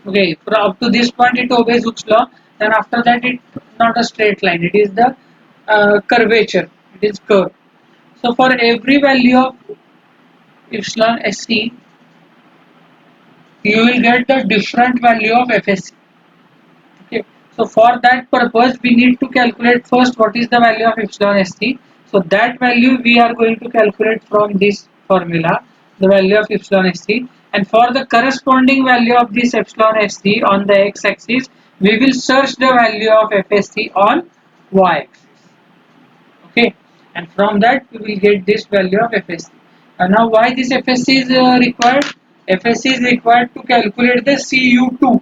Okay, for up to this point it obeys Hooke's law, then after that it not a straight line, it is the curvature, it is curve. So for every value of epsilon SC, you will get the different value of FSC. Okay, so for that purpose we need to calculate first what is the value of epsilon SC. So that value we are going to calculate from this formula, the value of epsilon SC, and for the corresponding value of this epsilon SC on the x-axis, we will search the value of FSC on y-axis. Okay, and from that we will get this value of FSC. And now why this FSC is required? FSC is required to calculate the CU2.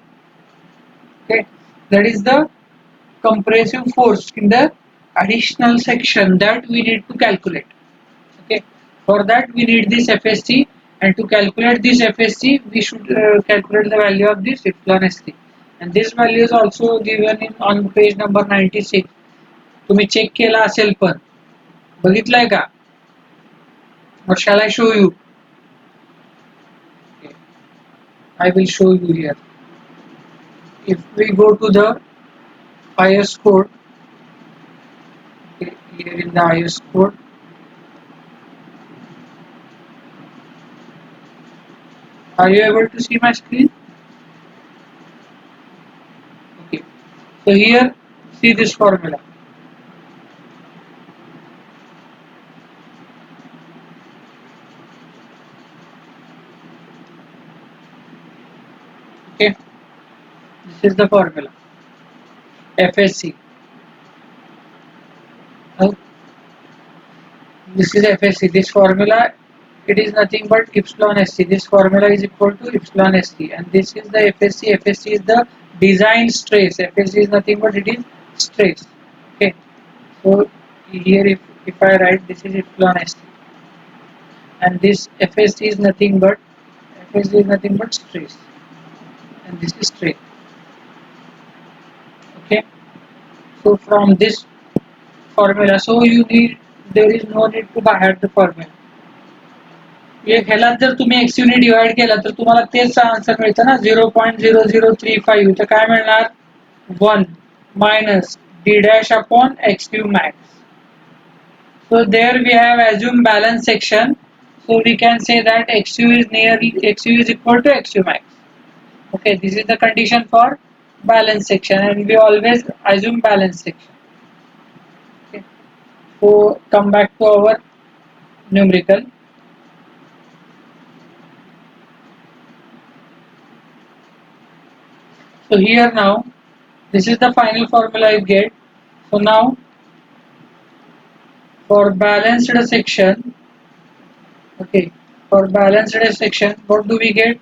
Okay, that is the compressive force in the additional section that we need to calculate. Okay, for that we need this FSC, and to calculate this FSC we should calculate the value of this epsilon SC, and this value is also given in on page number 96. तुम्ही check केला असेल पण बघितलाय का? Or shall I show you? Okay, I will show you here. If we go to the IS code, okay, here in the IS code, are you able to see my screen? Okay, so here see this formula. Okay, this is the formula FSC. Now, this is FSC. This formula, it is nothing but epsilon SC. This formula is equal to epsilon SC, and this is the FSC. FSC is the design stress. FSC is nothing but it is stress. Okay, so here if I write this is epsilon SC, and this FSC is nothing but stress, and this is strain. Okay, so from this formula, so there is no need to by heart the formula. ह्याला जर तुम्ही x ने divide केला तर तुम्हाला तेच answer मिळतं ना 0.0035 तर काय मिळणार 1 minus d dash upon xu max. So there we have assumed balance section, so we can say that xu is equal to xu max. Okay, this is the condition for balance section, and we always assume balance section. Okay, so come back to our numerical. So here now, this is the final formula you get. So now, for balanced section, okay, for balanced section, what do we get?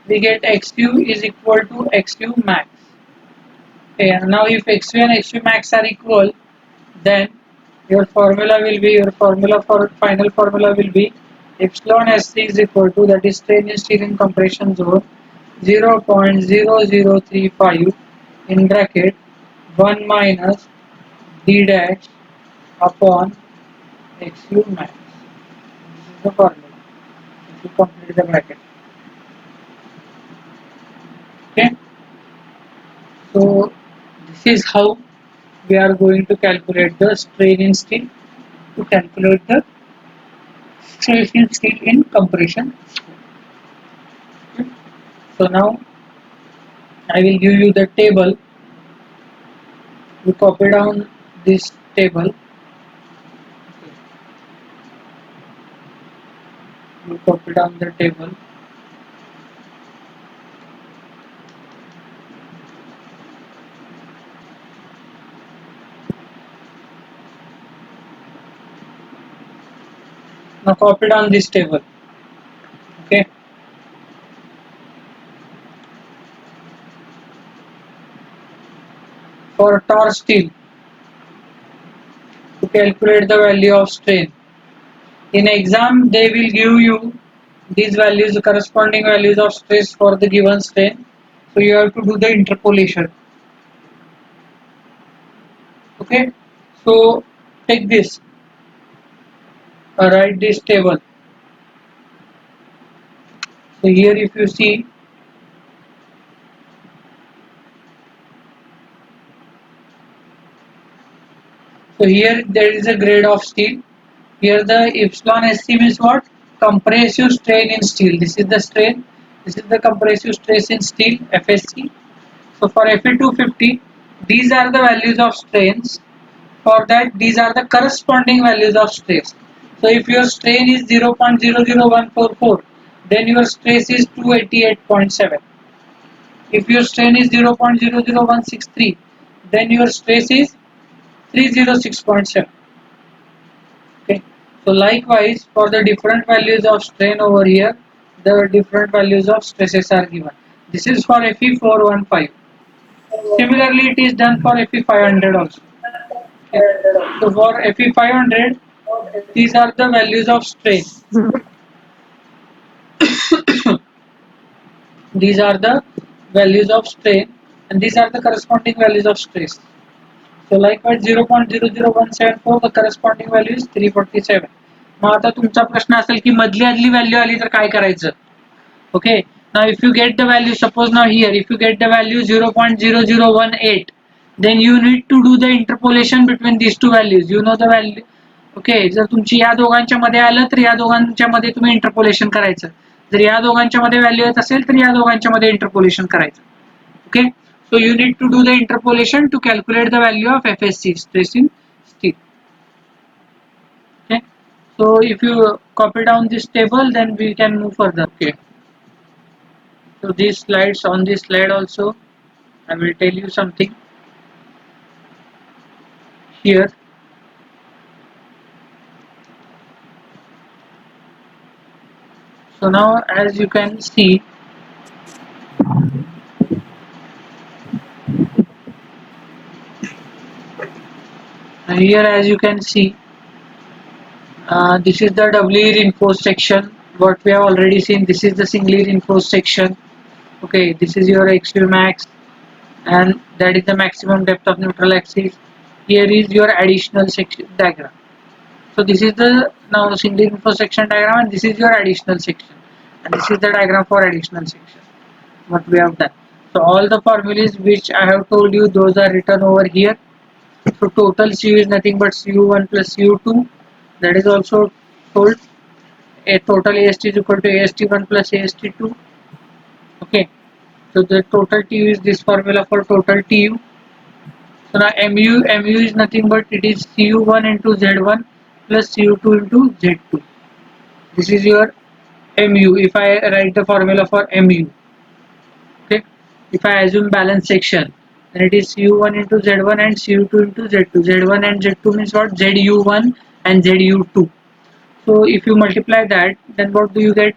We get xu is equal to xu max. Okay, and now if xu and xu max are equal, then your formula for final formula will be epsilon SC is equal to, that is strain in steel in compression zone, 0.0035 in bracket 1 minus d dash upon xu max. This is the formula if you complete the bracket. Okay, so this is how we are going to calculate the strain in steel, to calculate the stress in steel in compression. Okay. So now I will give you the table. You copy down this table. You copy down the table. Now copy down this table. Okay. For torr steel, to calculate the value of strain. In exam, they will give you these values, the corresponding values of stress for the given strain. So you have to do the interpolation. Okay. So take this. Write this table. So here, if you see, so here there is a grade of steel. Here the epsilon SC means what? Compressive strain in steel. This is the strain. This is the compressive stress in steel, FSC. So for Fe250, these are the values of strains. For that, these are the corresponding values of stress. So if your strain is 0.00144, then your stress is 288.7. If your strain is 0.00163, then your stress is 306.7. Okay, so likewise for the different values of strain over here, the different values of stresses are given. This is for Fe415. Similarly, it is done for FE500 also. Okay. So for FE500, these are the values of strain. These are the values of strain, and these are the corresponding values of stress. So likewise 0.00174, the corresponding value is 347. मग आता तुमचा प्रश्न असेल की मधली आदली value आली तर काय करायचं? Okay, now if you get the value, suppose now here if you get the value 0.0018, then you need to do the interpolation between these two values. You know the value. Okay, जर तुमची या दोघांच्या मध्ये आलं तर या दोघांच्या मध्ये तुम्ही इंटरपोलेशन करायचं. जर या दोघांच्या मध्ये व्हॅल्यू येत असेल तर या दोघांच्या मध्ये इंटरपोलेशन करायचं. Okay, so you need to do the interpolation to calculate the value of FSC, stress in steel. Okay, so if you copy down this table, then we can move further. Okay, so these slides, on this slide also I will tell you something here. So now as you can see, here as you can see, this is the doubly reinforced section. What we have already seen, this is the singly reinforced section. Okay, this is your XU max, and that is the maximum depth of neutral axis. Here is your additional section diagram. So this is the now singly reinforced section diagram, and this is your additional section, and this is the diagram for additional section. What we have done. So all the formulas which I have told you, those are written over here. So total Cu is nothing but Cu1 plus Cu2. That is also told. A total AST is equal to AST1 plus AST2. Okay. So the total TU is this formula for total TU. So now mu is nothing but it is Cu1 into Z1 plus Cu2 into Z2. This is your mu. If I write the formula for mu, okay. If I assume balance section, then it is Cu1 into Z1 and Cu2 into Z2. Z1 and Z2 means what? Zu1 and Zu2. So if you multiply that, then what do you get?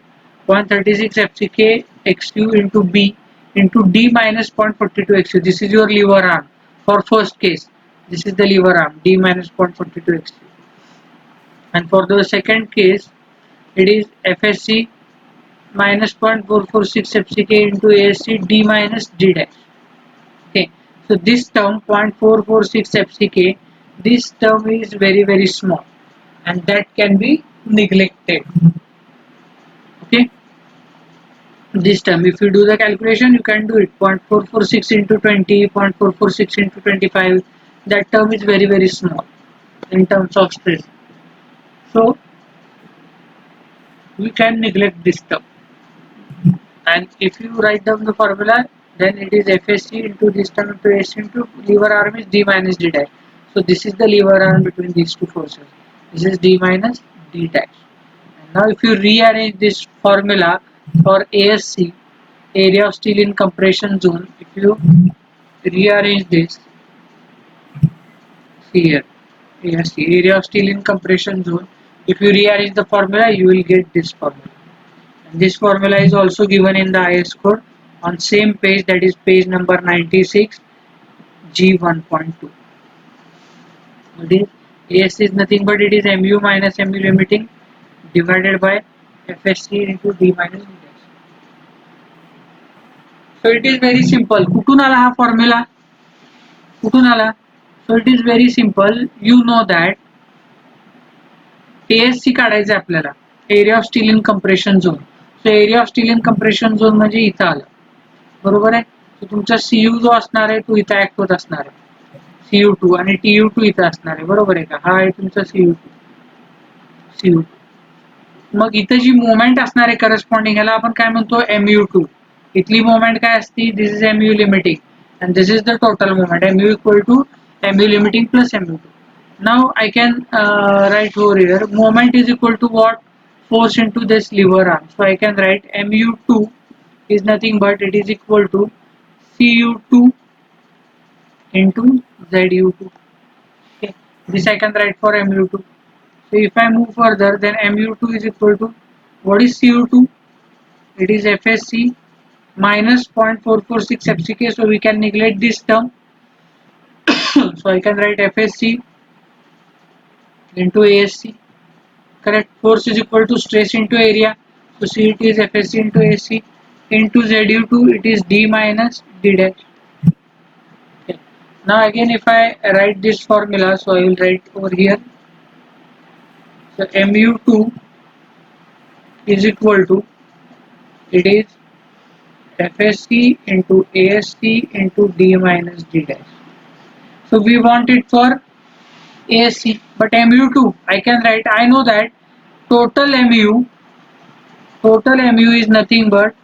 136 FCK XU into B into D minus 0.42 XU. This is your lever arm for first case. This is the lever arm D minus 0.42 XU. And for the second case, it is FSC minus 0.446 FCK into ASC D minus D dash. Okay, so this term 0.446 FCK, this term is very small, and that can be neglected. Okay, this term, if you do the calculation, you can do it 0.446 into 20, 0.446 into 25. That term is very small in terms of stress. So we can neglect this term. And if you write down the formula, then it is FSC into this term into S into lever arm is D minus D dash. So this is the lever arm between these two forces. This is D minus D dash. And now if you rearrange this formula for ASC, area of steel in compression zone, if you rearrange this, see here, ASC, area of steel in compression zone, if you rearrange the formula, you will get this formula. This formula is also given in the IS code on same page, that is page number 96 G1.2. AS is nothing but it is mu minus mu limiting divided by FSC into D minus D dash. So it is very simple. कुठून आला हा formula? कुठून आला? So it is very simple. You know that ASC काढायचं आपल्याला, area of steel in compression zone. So area of steel in compression zone म्हणजे इथं आलं, बरोबर आहे. तो तुमचा CU जो असणार आहे तो इथं ऍक्ट होत असणार आहे, CU2, आणि TU2 इथं असणार आहे, बरोबर आहे का. हा आहे तुमचा CU2. मग इथं जी मोमेंट असणार आहे करस्पॉन्डिंग, ह्याला आपण काय म्हणतो, MU2. इथली मोमेंट काय असती, this is MU limiting and this is the total moment, mu equal to mu limiting plus mu2. Now I can write over here, moment is equal to what, force into this lever arm. So I can write mu2 is nothing but it is equal to cu2 into zu2. Okay, this I can write for mu2. So if I move further, then mu2 is equal to, what is cu2, it is fsc minus 0.446 FCK, so we can neglect this term. So I can write FSC into ASC. Correct. Force is equal to stress into area. So CT is FSC into AC into ZU2. It is D minus D dash. Okay. Now again, if I write this formula, so I will write over here. So Mu2 is equal to, it is FSC into ASC into D minus D dash. So we want it for ASC, but Mu2 I can write. I know that total Mu is nothing but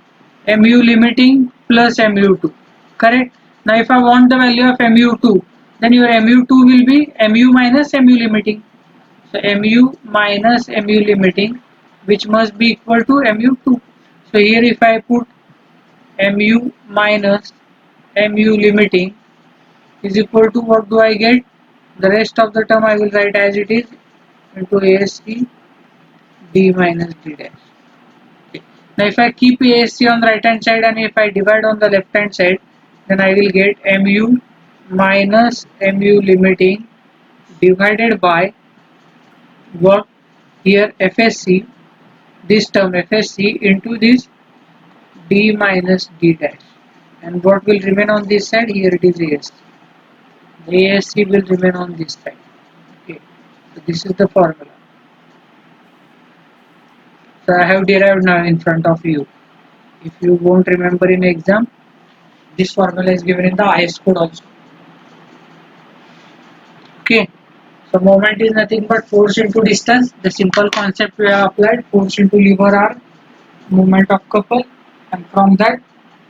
Mu limiting plus Mu2. Correct. Now if I want the value of Mu2, then your Mu2 will be Mu minus Mu limiting. So Mu minus Mu limiting, which must be equal to Mu2. So here if I put Mu minus Mu limiting is equal to, what do I get? The rest of the term I will write as it is into ASC D minus D dash. Okay. Now if I keep ASC on the right hand side and if I divide on the left hand side, then I will get Mu minus Mu limiting divided by what, here FSC, this term FSC into this D minus D dash, and what will remain on this side, here it is ASC. The ASC will remain on this side. Okay, so this is the formula. So I have derived now in front of you. If you won't remember in exam, this formula is given in the IS code also. Okay, so moment is nothing but force into distance. The simple concept we have applied: force into lever arm, movement of couple, and from that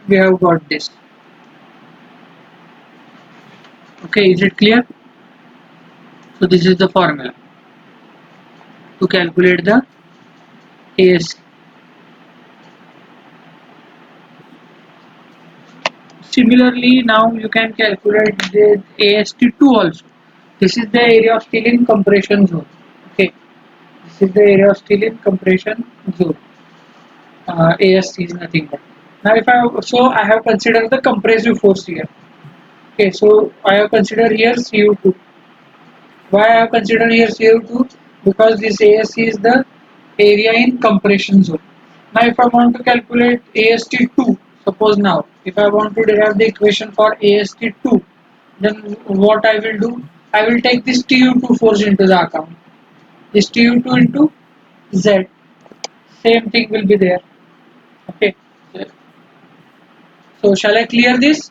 we have got this. Okay, is it clear? So this is the formula to calculate the ASC. Similarly, now you can calculate the AST2 also. This is the area of steel in compression zone. Okay, this is the area of steel in compression zone. ASC is nothing but. Now, if I have considered the compressive force here. Okay, so I have considered here Cu2. Why I have considered here Cu2? Because this ASC is the area in compression zone. Now, if I want to calculate AST2, suppose now, if I want to derive the equation for AST2, then what I will do? I will take this Tu2 force into the account. This Tu2 into Z, same thing will be there. Okay. So shall I clear this?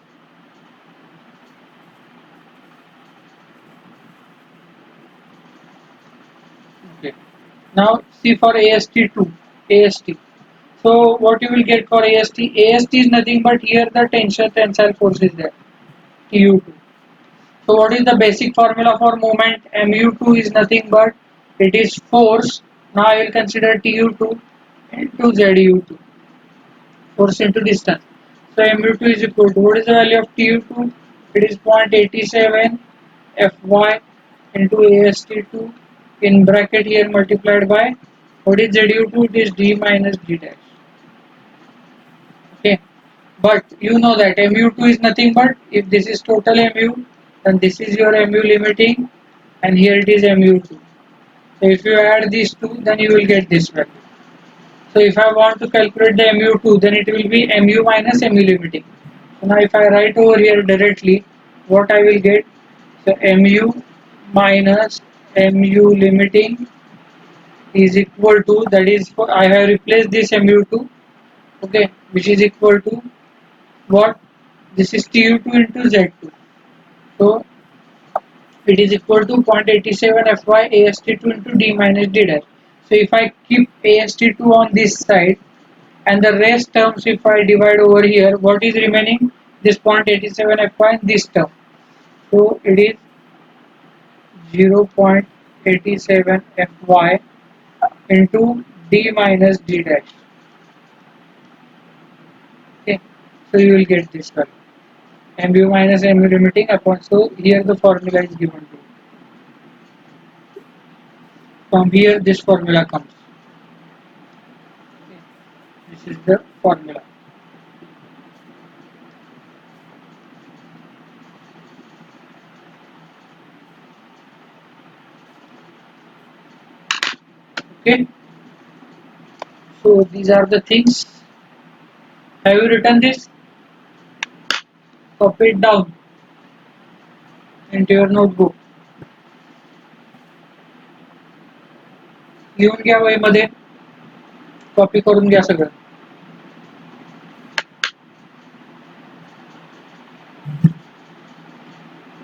Okay. Now see for AST2, AST. So what you will get for AST? AST is nothing but here the tensile force is there, Tu2. So what is the basic formula for moment? Mu2 is nothing but it is force. Now I will consider Tu2 into Zu2, force into distance. So Mu2 is equal to, what is the value of Tu2? It is 0.87 Fy into AST2 in bracket here multiplied by, what is Zu2? It is D minus D dash. Okay, but you know that Mu2 is nothing but, if this is total Mu, then this is your Mu limiting and here it is Mu2. So if you add these two, then you will get this value. So if I want to calculate the Mu2, then it will be Mu minus Mu limiting. So now if I write over here directly, what I will get? So Mu minus Mu limiting is equal to, that is for, I have replaced this Mu2, okay, which is equal to what? This is Tu2 into Z2. So it is equal to 0.87 Fy AST2 into D minus D dash. So if I keep AST2 on this side and the rest terms if I divide over here, what is remaining? This 0.87 Fy and this term. So it is 0.87 Fy into D minus D dash. Okay, so you will get this value. Mu minus Mu limiting upon, so here the formula is given to you. From here this formula comes. Okay. This is the formula. Okay, so these are the things. Have you written this? Copy it down into your notebook. लिहून घ्या वहीमध्ये, copy करून घ्या सगळं.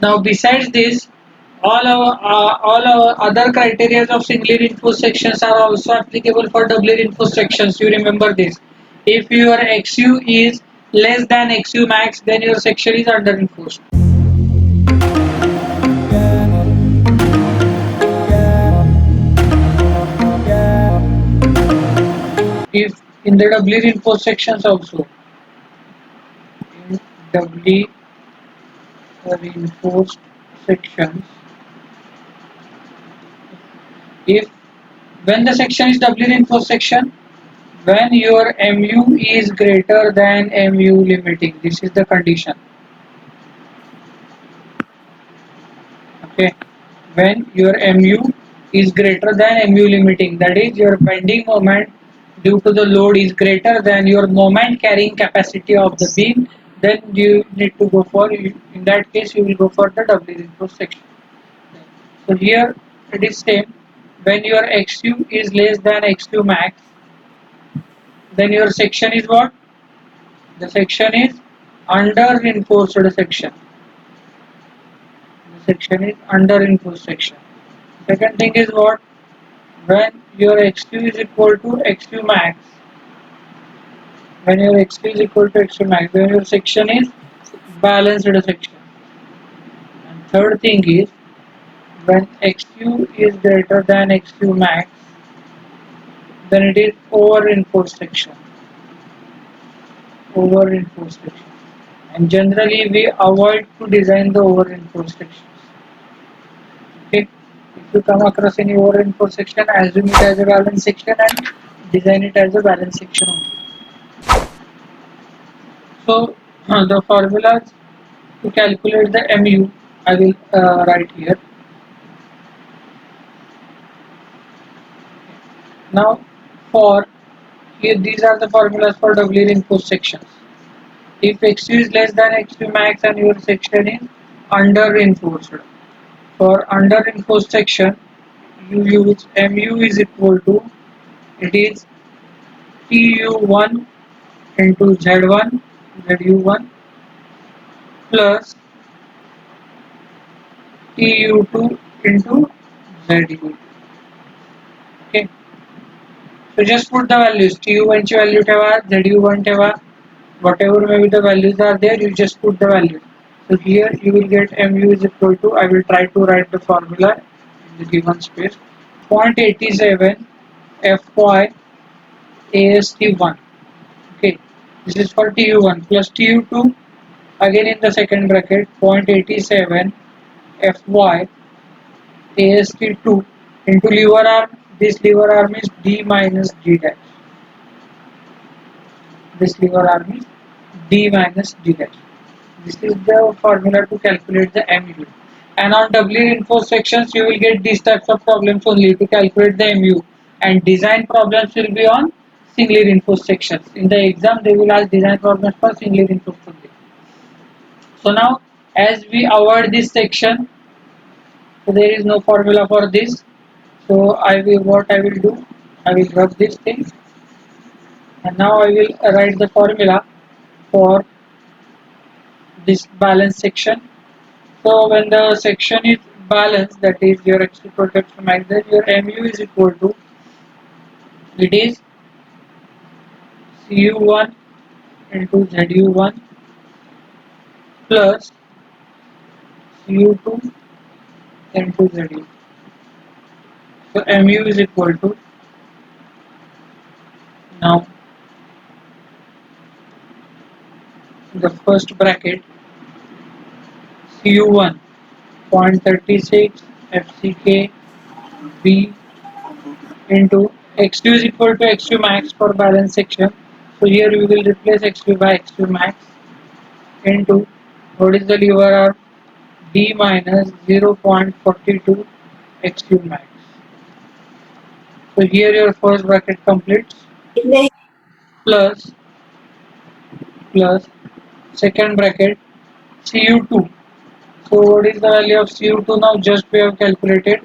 Now besides this, all our other criteria of singly reinforced sections are also applicable for doubly reinforced sections. You remember this. If your XU is less than XU max, then your section is under reinforced. If in the doubly reinforced sections also, in doubly reinforced sections, if when the section is doubly reinforced section, when your mu is greater than mu limiting, this is the condition. Okay, when your mu is greater than mu limiting, that is your bending moment due to the load is greater than your moment carrying capacity of the beam, then you need to go for, in that case you will go for the doubly reinforced section. So here it is same, when your xu is less than xu max, then your section is what? The section is under reinforced section. The section is under reinforced section. Second thing is what? When your xu is equal to xu max, when your xu is equal to xu max, then your section is balanced section. And third thing is, when xu is greater than xu max, then it is over reinforced section. Over reinforced section. And generally we avoid to design the over reinforced sections. Okay, if you come across any over reinforced section, assume it as a balanced section and design it as a balanced section only. So the formulas to calculate the mu I will write here. Now for here, these are the formulas for doubly reinforced sections. If xu is less than xu max and your section is under reinforced, for under reinforced section you use mu is equal to, it is tu1 into z1 zu1 plus tu2 into zu. Okay, so just put the values, tu1 ची value ठेवा, zu1 ठेवा, whatever maybe the values are there, you just put the values. So here you will get mu is equal to, I will try to write the formula in the given space, 0.87 fy ast1. Okay, this is for tu1 plus tu2, again in the second bracket 0.87 fy ast2 into lever arm. This lever arm is d minus d dash. This lever arm is d minus d dash. This is the formula to calculate the mu. And on doubly reinforced sections, you will get these types of problems only to calculate the mu. And design problems will be on singly reinforced sections. In the exam, they will ask design problems for singly reinforced only. So now, as we avoid this section, so there is no formula for this. So what I will do, I will rub this thing, and now I will write the formula for this balance section. So when the section is balanced, that is your extrude protection max, then your mu is equal to, it is cu1 into zu1 plus cu2 into zu. So mu is equal to, now the first bracket cu1 0.36 fck b into xu is equal to xu max for balance section. So here we will replace xu by xu max into, what is the lever arm, d minus 0.42 xu max. So here your first bracket completes, plus second bracket Cu2. So what is the value of Cu2 now? Just we have calculated.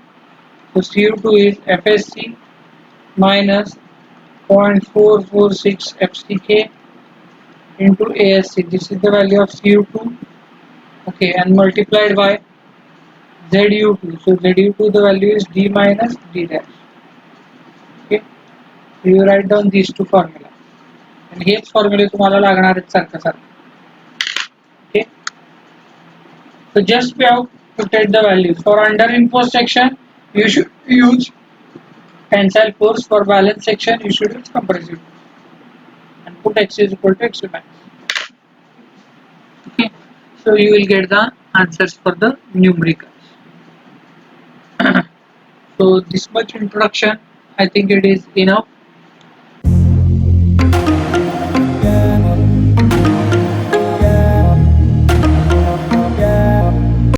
So Cu2 is FSC minus 0.446 FCK into ASC. This is the value of Cu2. Okay, and multiplied by ZU2. So ZU2 the value is D minus D dash. Okay, so you write down these two formula. And H formula तुम्हाला लागणार आहेत सारखं सारखं. Okay, so just we have to take the values. For under enforced section, you should use tensile force. For balance section, you should use compressive force. And put x is equal to x max. Okay, so you will get the answers for the numericals. So this much introduction, I think it is enough.